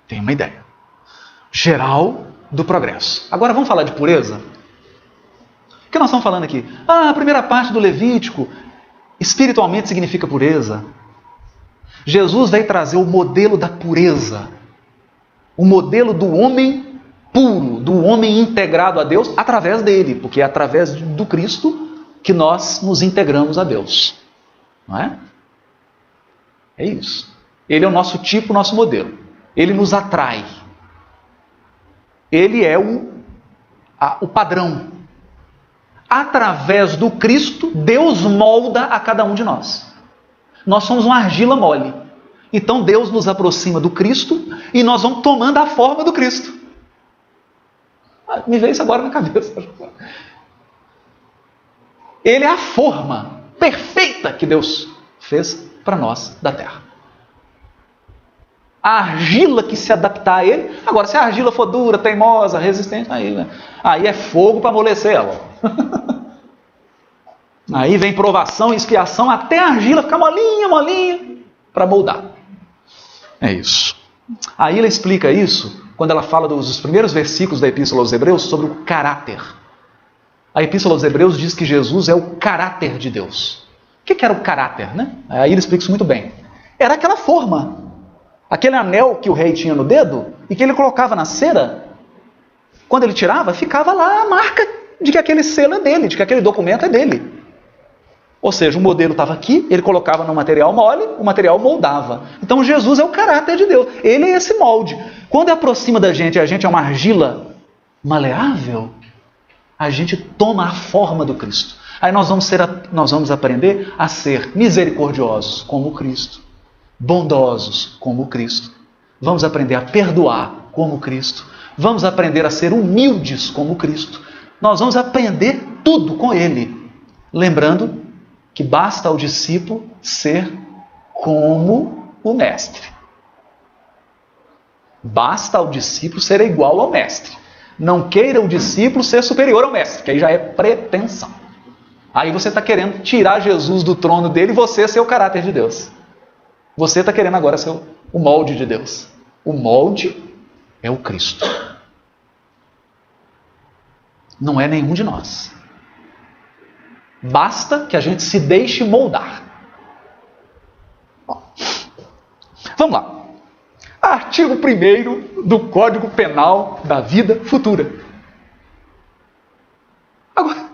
Tem uma ideia geral do progresso. Agora vamos falar de pureza? O que nós estamos falando aqui? A primeira parte do Levítico espiritualmente significa pureza. Jesus veio trazer o modelo da pureza, o modelo do homem puro, do homem integrado a Deus através dele, porque é através do Cristo que nós nos integramos a Deus. Não é? É isso. Ele é o nosso tipo, o nosso modelo. Ele nos atrai. Ele é o padrão. Através do Cristo, Deus molda a cada um de nós. Nós somos uma argila mole. Então Deus nos aproxima do Cristo e nós vamos tomando a forma do Cristo. Me veio isso agora na cabeça. Ele é a forma perfeita que Deus fez para nós da terra. A argila que se adaptar a ele. Agora, se a argila for dura, teimosa, resistente, aí é fogo para amolecer ela. Aí vem provação e expiação até a argila ficar molinha, para moldar. É isso. Aí ela explica isso quando ela fala dos primeiros versículos da Epístola aos Hebreus sobre o caráter. A Epístola aos Hebreus diz que Jesus é o caráter de Deus. O que era o caráter, né? Aí ele explica isso muito bem. Era aquela forma. Aquele anel que o rei tinha no dedo e que ele colocava na cera, quando ele tirava, ficava lá a marca de que aquele selo é dele, de que aquele documento é dele. Ou seja, o modelo estava aqui, ele colocava no material mole, o material moldava. Então Jesus é o caráter de Deus, ele é esse molde. Quando aproxima da gente e a gente é uma argila maleável, a gente toma a forma do Cristo. Aí nós vamos aprender a ser misericordiosos como Cristo. Bondosos como Cristo. Vamos aprender a perdoar como Cristo. Vamos aprender a ser humildes como Cristo. Nós vamos aprender tudo com Ele. Lembrando que basta ao discípulo ser como o mestre. Basta ao discípulo ser igual ao mestre. Não queira o discípulo ser superior ao mestre, que aí já é pretensão. Aí você está querendo tirar Jesus do trono dele e você ser o caráter de Deus. Você está querendo agora ser o molde de Deus. O molde é o Cristo. Não é nenhum de nós. Basta que a gente se deixe moldar. Vamos lá. Artigo 1º do Código Penal da Vida Futura. Agora,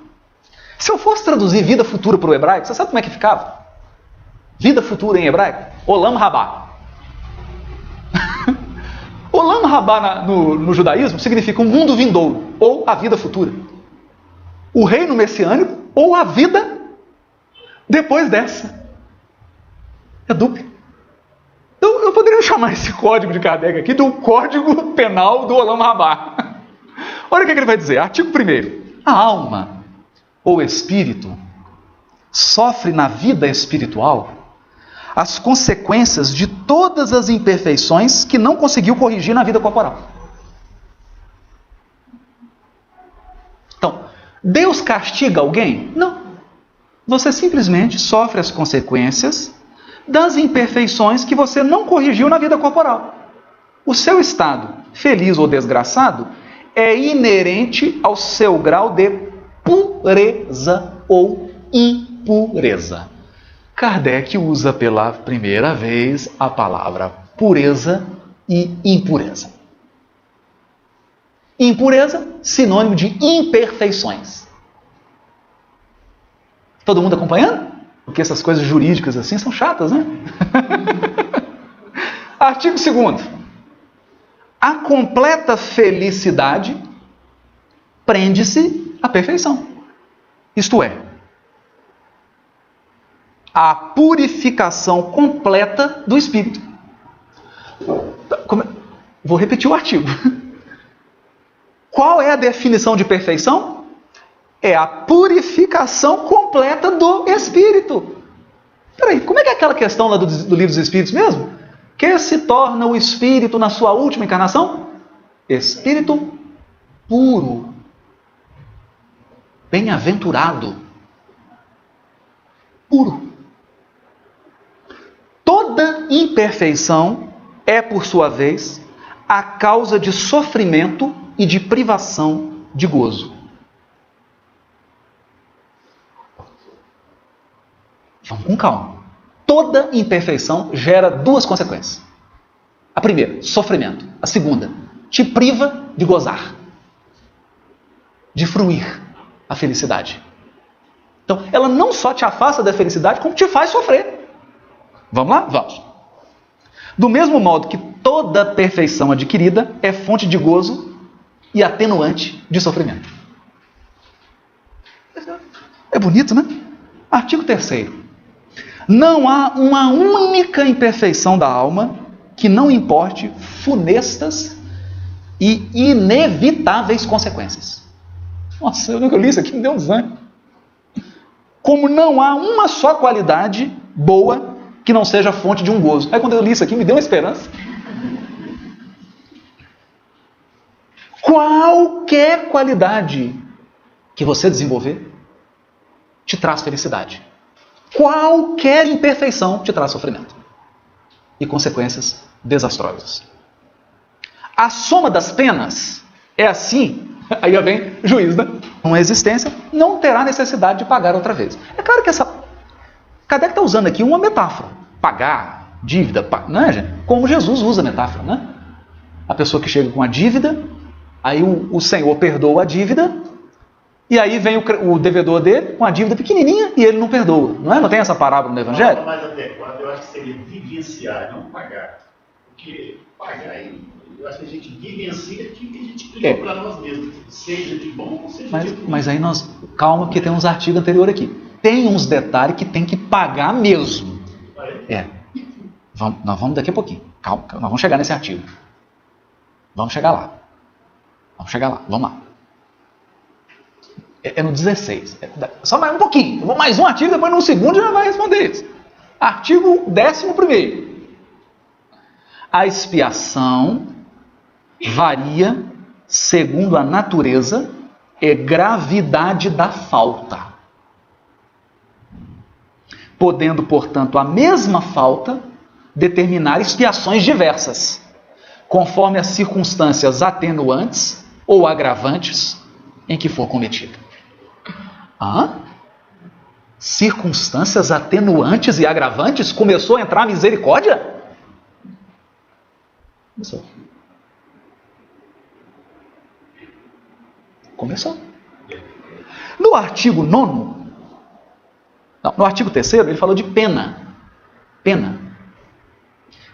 se eu fosse traduzir vida futura para o hebraico, você sabe como é que ficava? Vida futura em hebraico? Olam Rabá. Olam Rabá no judaísmo significa um mundo vindouro, ou a vida futura. O reino messiânico, ou a vida depois dessa. É duplo. Então eu poderia chamar esse código de Kardec aqui do Código Penal do Olam Rabá. Olha o que ele vai dizer. Artigo 1º. A alma, ou espírito, sofre na vida espiritual as consequências de todas as imperfeições que não conseguiu corrigir na vida corporal. Então, Deus castiga alguém? Não. Você simplesmente sofre as consequências das imperfeições que você não corrigiu na vida corporal. O seu estado, feliz ou desgraçado, é inerente ao seu grau de pureza ou impureza. Kardec usa pela primeira vez a palavra pureza e impureza. Impureza, sinônimo de imperfeições. Todo mundo acompanhando? Porque essas coisas jurídicas assim são chatas, né? Artigo 2º. A completa felicidade prende-se à perfeição. Isto é, a purificação completa do espírito. Vou repetir o artigo. Qual é a definição de perfeição? É a purificação completa do espírito. Peraí, como é que é aquela questão lá do Livro dos Espíritos mesmo? Que se torna o espírito na sua última encarnação? Espírito puro. Bem-aventurado. Puro. Toda imperfeição é, por sua vez, a causa de sofrimento e de privação de gozo. Vamos com calma. Toda imperfeição gera duas consequências. A primeira, sofrimento. A segunda, te priva de gozar, de fruir a felicidade. Então, ela não só te afasta da felicidade, como te faz sofrer. Vamos lá? Vamos. Do mesmo modo que toda perfeição adquirida é fonte de gozo e atenuante de sofrimento. É bonito, né? Artigo 3º. Não há uma única imperfeição da alma que não importe funestas e inevitáveis consequências. Nossa, eu li isso aqui, me deu um desânimo. Como não há uma só qualidade boa que não seja fonte de um gozo. Aí quando eu li isso aqui, me deu uma esperança. Qualquer qualidade que você desenvolver te traz felicidade. Qualquer imperfeição te traz sofrimento e consequências desastrosas. A soma das penas é assim, aí vem juiz, né? Uma existência não terá necessidade de pagar outra vez. É claro que Kardec está usando aqui uma metáfora. Pagar, dívida, né, gente? Como Jesus usa a metáfora, né? A pessoa que chega com a dívida, aí o Senhor perdoa a dívida, e aí vem o devedor dele com a dívida pequenininha e ele não perdoa. Não é? Não tem essa parábola no Evangelho? Mais adequado, eu acho que seria vivenciar, não pagar. Porque pagar, eu acho que a gente vivencia aquilo que a gente criou para nós mesmos. Seja de bom ou seja de ruim. Mas aí calma, porque tem uns artigos anteriores aqui. Tem uns detalhes que tem que pagar mesmo. Nós vamos daqui a pouquinho. Calma, nós vamos chegar nesse artigo. Vamos chegar lá. Vamos lá. É no 16. Só mais um pouquinho. Mais um artigo, depois no segundo já vai responder isso. Artigo 11º. A expiação varia segundo a natureza e gravidade da falta. Podendo, portanto, a mesma falta determinar expiações diversas, conforme as circunstâncias atenuantes ou agravantes em que for cometida. Circunstâncias atenuantes e agravantes? Começou a entrar a misericórdia? Começou. No artigo 9º, no artigo 3º, ele falou de pena. Pena.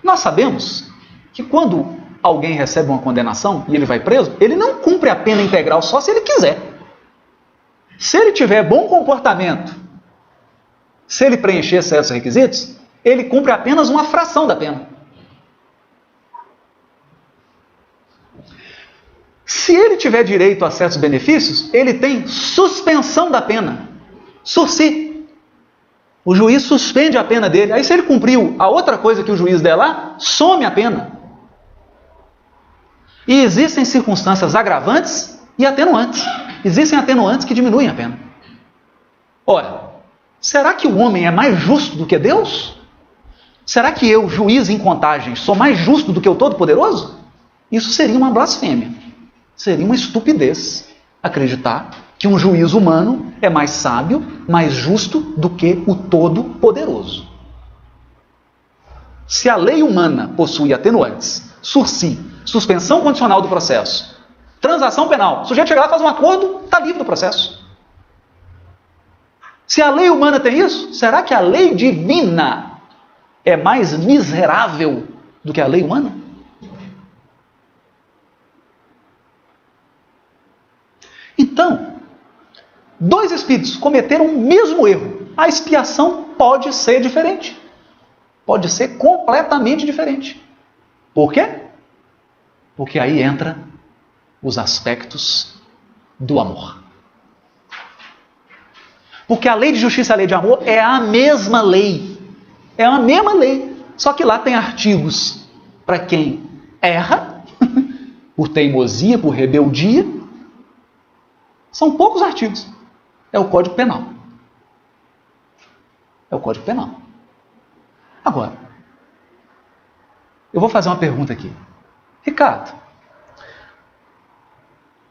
Nós sabemos que quando alguém recebe uma condenação e ele vai preso, ele não cumpre a pena integral só se ele quiser. Se ele tiver bom comportamento, se ele preencher certos requisitos, ele cumpre apenas uma fração da pena. Se ele tiver direito a certos benefícios, ele tem suspensão da pena. Sursi. O juiz suspende a pena dele. Aí se ele cumpriu a outra coisa que o juiz der lá, some a pena. E existem circunstâncias agravantes e atenuantes. Existem atenuantes que diminuem a pena. Ora, será que o homem é mais justo do que Deus? Será que eu, juiz em contagem, sou mais justo do que o Todo-Poderoso? Isso seria uma blasfêmia. Seria uma estupidez acreditar que um juiz humano é mais sábio, mais justo do que o Todo-Poderoso. Se a lei humana possui atenuantes, sursi, suspensão condicional do processo, transação penal, o sujeito chega lá, faz um acordo, está livre do processo. Se a lei humana tem isso, será que a lei divina é mais miserável do que a lei humana? Então, dois espíritos cometeram o mesmo erro. A expiação pode ser diferente. Pode ser completamente diferente. Por quê? Porque aí entra os aspectos do amor. Porque a lei de justiça e a lei de amor é a mesma lei. É a mesma lei. Só que lá tem artigos para quem erra, por teimosia, por rebeldia. São poucos artigos. É o Código Penal. É o Código Penal. Agora, eu vou fazer uma pergunta aqui. Ricardo,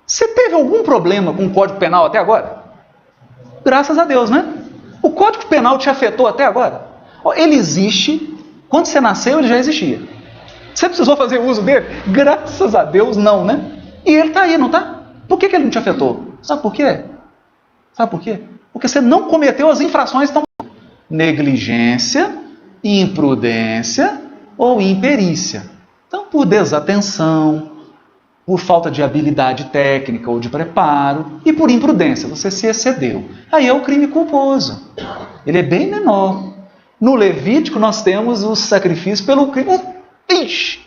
você teve algum problema com o Código Penal até agora? Graças a Deus, né? O Código Penal te afetou até agora? Ele existe, quando você nasceu ele já existia. Você precisou fazer uso dele? Graças a Deus não, né? E ele está aí, não está? Por que ele não te afetou? Sabe por quê? Sabe por quê? Porque você não cometeu as infrações tão... Negligência, imprudência ou imperícia. Então, por desatenção, por falta de habilidade técnica ou de preparo e por imprudência, você se excedeu. Aí é o crime culposo. Ele é bem menor. No Levítico nós temos o sacrifício pelo crime. Ixi,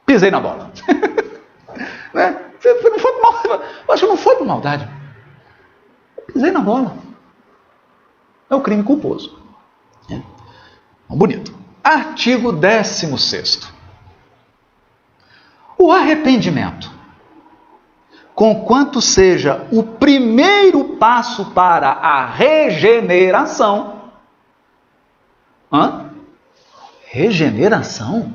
pisei na bola. Né? Não foi por maldade. Eu acho que não foi por maldade. Pisei na bola. É o crime culposo. Bonito. Artigo 16º. O arrependimento, conquanto seja o primeiro passo para a regeneração. Regeneração?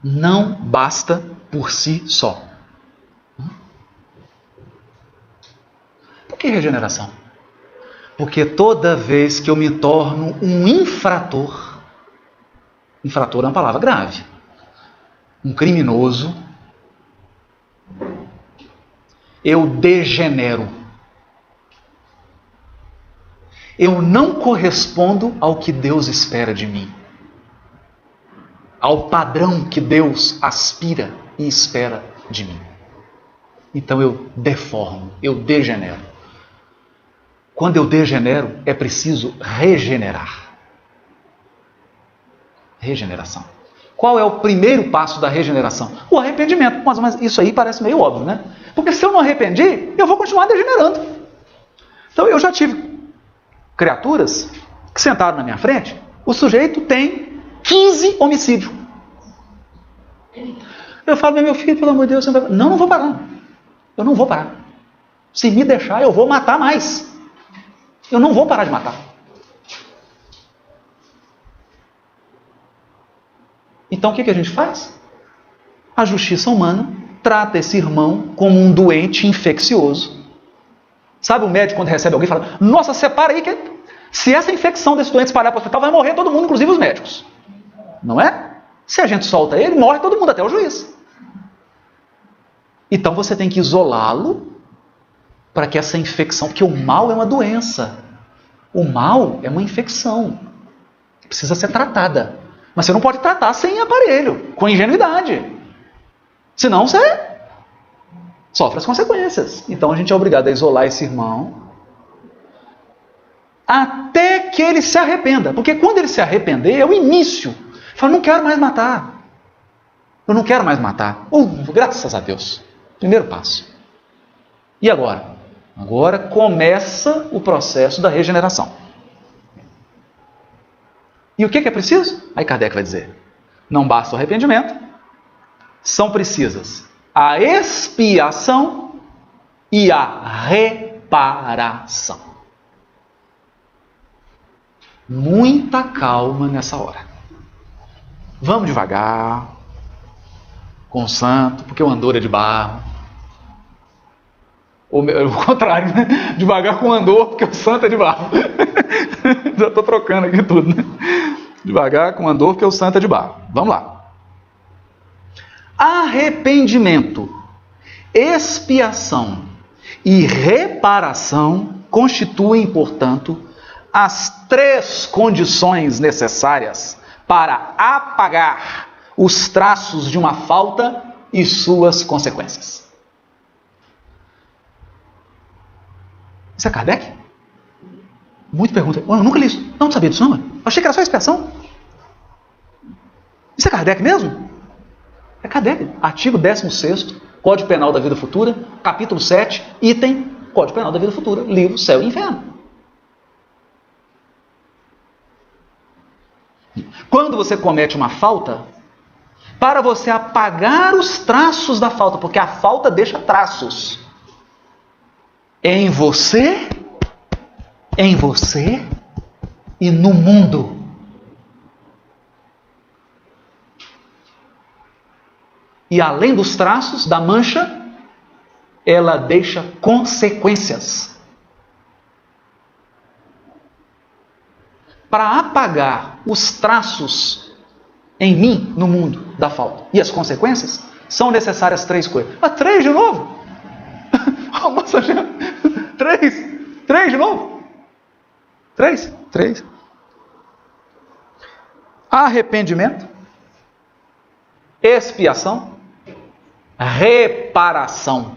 Não basta por si só. Por que regeneração? Porque toda vez que eu me torno um infrator é uma palavra grave, um criminoso, eu degenero. Eu não correspondo ao que Deus espera de mim, ao padrão que Deus aspira e espera de mim. Então eu deformo, eu degenero. Quando eu degenero, é preciso regenerar. Regeneração. Qual é o primeiro passo da regeneração? O arrependimento. Mas isso aí parece meio óbvio, né? Porque se eu não arrependi, eu vou continuar degenerando. Então eu já tive criaturas que sentaram na minha frente, o sujeito tem 15 homicídios. Eu falo, meu filho, pelo amor de Deus, você não vai... Não vou parar. Eu não vou parar. Se me deixar, eu vou matar mais. Eu não vou parar de matar. Então o que a gente faz? A justiça humana trata esse irmão como um doente infeccioso. Sabe o médico quando recebe alguém e fala, nossa, separa aí, que se essa infecção desse doente espalhar para o hospital, vai morrer todo mundo, inclusive os médicos. Não é? Se a gente solta ele, morre todo mundo, até o juiz. Então você tem que isolá-lo para que essa infecção, porque o mal é uma doença. O mal é uma infecção. Precisa ser tratada. Mas você não pode tratar sem aparelho, com ingenuidade. Senão você sofre as consequências. Então a gente é obrigado a isolar esse irmão até que ele se arrependa. Porque quando ele se arrepender, é o início. Ele fala, não quero mais matar. Eu não quero mais matar. Graças a Deus. Primeiro passo. E agora? Agora começa o processo da regeneração. E o que é preciso? Aí Kardec vai dizer, não basta o arrependimento, são precisas a expiação e a reparação. Muita calma nessa hora. Vamos devagar, com o santo, porque o andor é de barro. Ou o contrário, né? Devagar com o andor, porque o santo é de barro. Já estou trocando aqui tudo, né? Devagar com o andor, porque o santo é de barro. Vamos lá. Arrependimento, expiação e reparação constituem, portanto, as 3 condições necessárias para apagar os traços de uma falta e suas consequências. Isso é Kardec? Muita pergunta. Eu nunca li isso. Não sabia disso, não. Eu achei que era só expiação. Isso é Kardec mesmo? É Kardec. Artigo 16º, Código Penal da Vida Futura, capítulo 7, item Código Penal da Vida Futura, livro Céu e Inferno. Quando você comete uma falta, para você apagar os traços da falta, porque a falta deixa traços em você e no mundo. E além dos traços, da mancha, ela deixa consequências. Para apagar os traços em mim, no mundo, da falta e as consequências, são necessárias 3 coisas. 3 de novo? Nossa, 3 de novo? 3. arrependimento, expiação, reparação.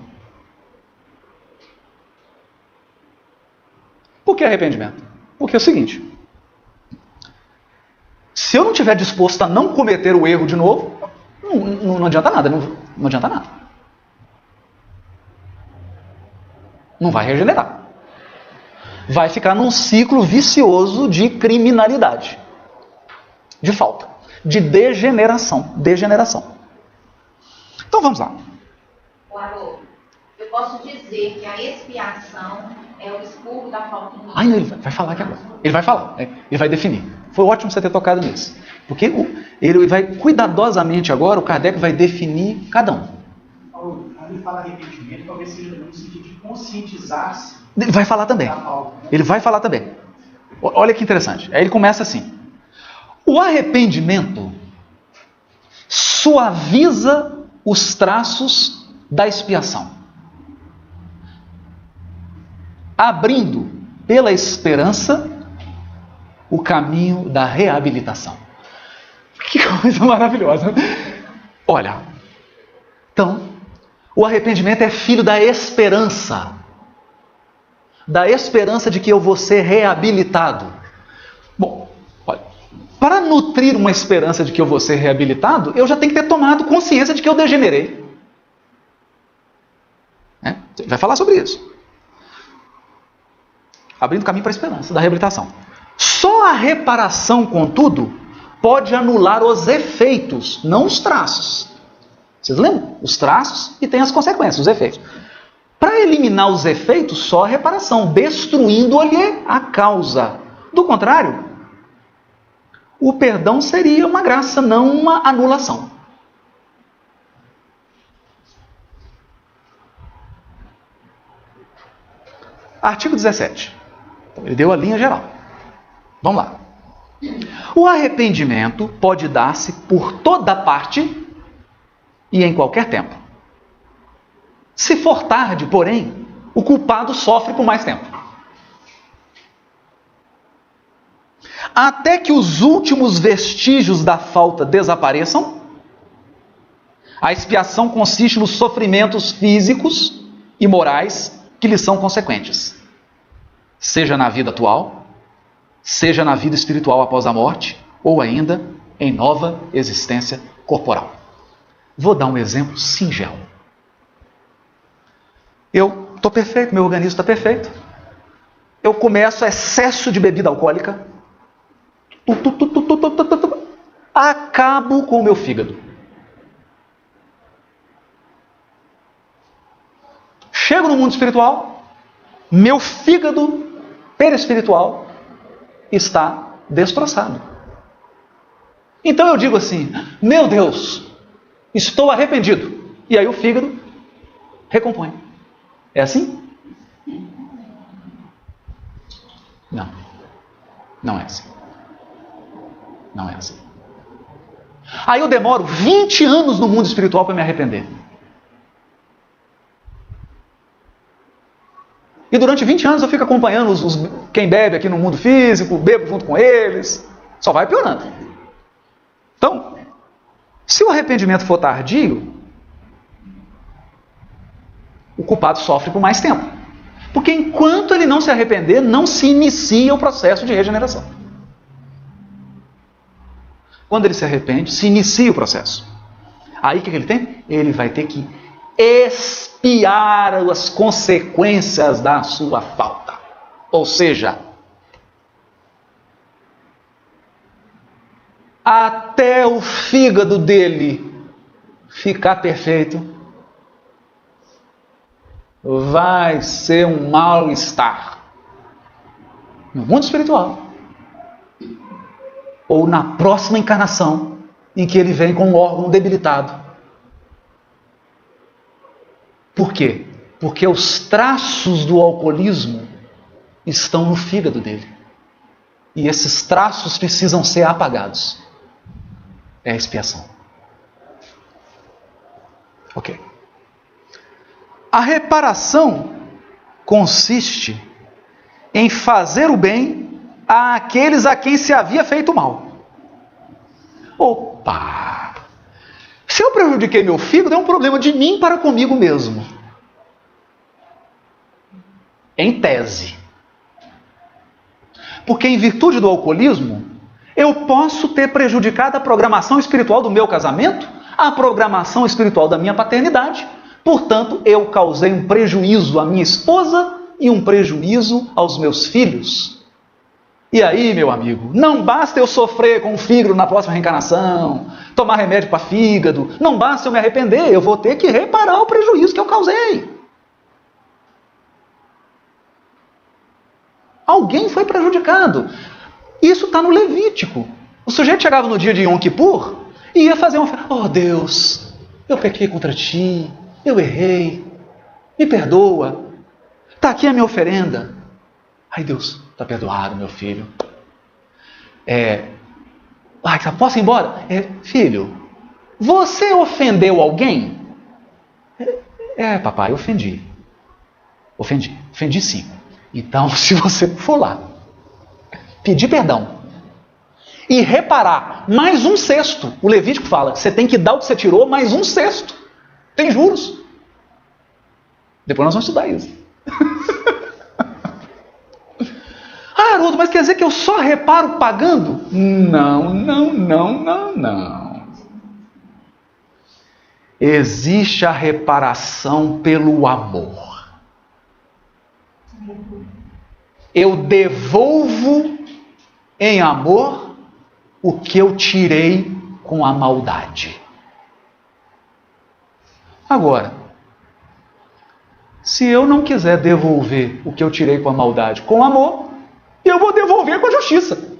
Por que arrependimento? Porque é o seguinte: se eu não estiver disposto a não cometer o erro de novo, não adianta nada, não adianta nada. Não vai regenerar. Vai ficar num ciclo vicioso de criminalidade, de falta, de degeneração. Então vamos lá. Haroldo, eu posso dizer que a expiação é o expurgo da falta em mim. Ai, não, ele vai falar aqui agora. Ele vai falar, ele vai definir. Foi ótimo você ter tocado nisso. Porque ele vai cuidadosamente agora, o Kardec vai definir cada um. Quando ele fala arrependimento, talvez seja no sentido de conscientizar-se. Ele vai falar também. Ele vai falar também. Olha que interessante. Aí ele começa assim: o arrependimento suaviza os traços da expiação, abrindo pela esperança o caminho da reabilitação. Que coisa maravilhosa. Olha, então, o arrependimento é filho da esperança de que eu vou ser reabilitado. Bom, olha, para nutrir uma esperança de que eu vou ser reabilitado, eu já tenho que ter tomado consciência de que eu degenerei. Vai falar sobre isso. Abrindo caminho para a esperança da reabilitação. Só a reparação, contudo, pode anular os efeitos, não os traços. Vocês lembram? Os traços e tem as consequências, os efeitos. Para eliminar os efeitos, só a reparação, destruindo-lhe a causa. Do contrário, o perdão seria uma graça, não uma anulação. Artigo 17. Ele deu a linha geral. Vamos lá. O arrependimento pode dar-se por toda parte e em qualquer tempo. Se for tarde, porém, o culpado sofre por mais tempo. Até que os últimos vestígios da falta desapareçam, a expiação consiste nos sofrimentos físicos e morais que lhe são consequentes, seja na vida atual, seja na vida espiritual após a morte, ou ainda em nova existência corporal. Vou dar um exemplo singelo. Eu estou perfeito, meu organismo está perfeito. Eu começo excesso de bebida alcoólica. Acabo com o meu fígado. Chego no mundo espiritual, meu fígado perispiritual está destroçado. Então eu digo assim: meu Deus, estou arrependido. E aí o fígado recompõe. É assim? Não. Não é assim. Não é assim. Aí eu demoro 20 anos no mundo espiritual para me arrepender. E durante 20 anos eu fico acompanhando quem bebe aqui no mundo físico, bebo junto com eles. Só vai piorando. Então, se o arrependimento for tardio, o culpado sofre por mais tempo. Porque enquanto ele não se arrepender, não se inicia o processo de regeneração. Quando ele se arrepende, se inicia o processo. Aí o que ele tem? Ele vai ter que expiar as consequências da sua falta. Ou seja, até o fígado dele ficar perfeito, vai ser um mal-estar no mundo espiritual ou na próxima encarnação em que ele vem com um órgão debilitado. Por quê? Porque os traços do alcoolismo estão no fígado dele. E esses traços precisam ser apagados. É a expiação. Ok. A reparação consiste em fazer o bem àqueles a quem se havia feito mal. Opa! Se eu prejudiquei meu fígado, é um problema de mim para comigo mesmo. Em tese. Porque em virtude do alcoolismo, eu posso ter prejudicado a programação espiritual do meu casamento, a programação espiritual da minha paternidade. Portanto, eu causei um prejuízo à minha esposa e um prejuízo aos meus filhos. E aí, meu amigo, não basta eu sofrer com o fígado na próxima reencarnação, tomar remédio para fígado, não basta eu me arrepender, eu vou ter que reparar o prejuízo que eu causei. Alguém foi prejudicado. Isso está no Levítico. O sujeito chegava no dia de Yom Kippur e ia fazer uma oferta. Oh Deus, eu pequei contra ti, eu errei, me perdoa, está aqui a minha oferenda. Ai Deus, está perdoado, meu filho. Posso ir embora? Filho, você ofendeu alguém? Papai, ofendi. Ofendi sim. Então, se você for lá, pedir perdão e reparar mais um sexto, o Levítico fala, você tem que dar o que você tirou mais um sexto. Tem juros. Depois nós vamos estudar isso. Haroldo, mas quer dizer que eu só reparo pagando? Não. Existe a reparação pelo amor. Eu devolvo em amor o que eu tirei com a maldade. Agora, se eu não quiser devolver o que eu tirei com a maldade com amor, eu vou devolver com a justiça.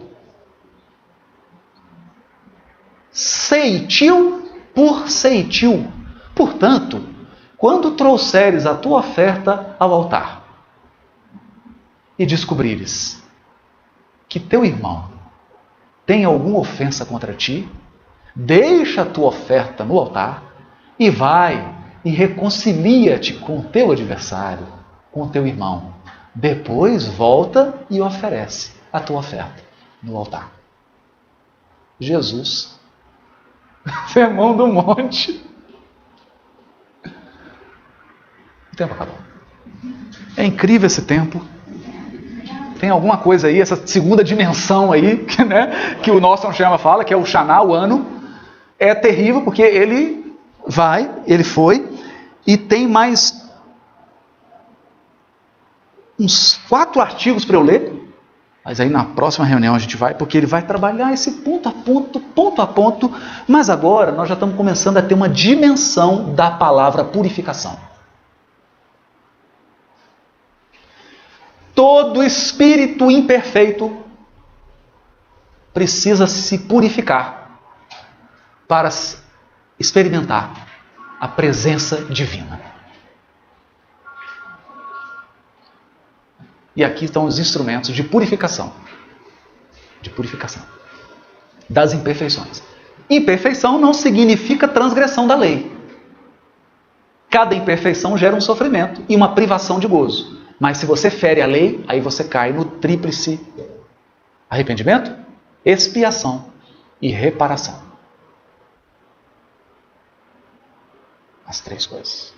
Ceitil por ceitil. Portanto, quando trouxeres a tua oferta ao altar e descobrires que teu irmão tem alguma ofensa contra ti, deixa a tua oferta no altar e vai e reconcilia-te com o teu adversário, com o teu irmão. Depois volta e oferece a tua oferta no altar. Jesus. Sermão do Monte. O tempo acabou. É incrível esse tempo. Tem alguma coisa aí, essa segunda dimensão aí, que o nosso Chama fala, que é o Shaná, o ano. É terrível porque ele foi, e tem mais uns 4 artigos para eu ler, mas aí na próxima reunião a gente vai, porque ele vai trabalhar esse ponto a ponto, mas agora nós já estamos começando a ter uma dimensão da palavra purificação. Todo espírito imperfeito precisa se purificar para experimentar a presença divina. E aqui estão os instrumentos de purificação. Das imperfeições. Imperfeição não significa transgressão da lei. Cada imperfeição gera um sofrimento e uma privação de gozo. Mas se você fere a lei, aí você cai no tríplice arrependimento, expiação e reparação. As 3 coisas.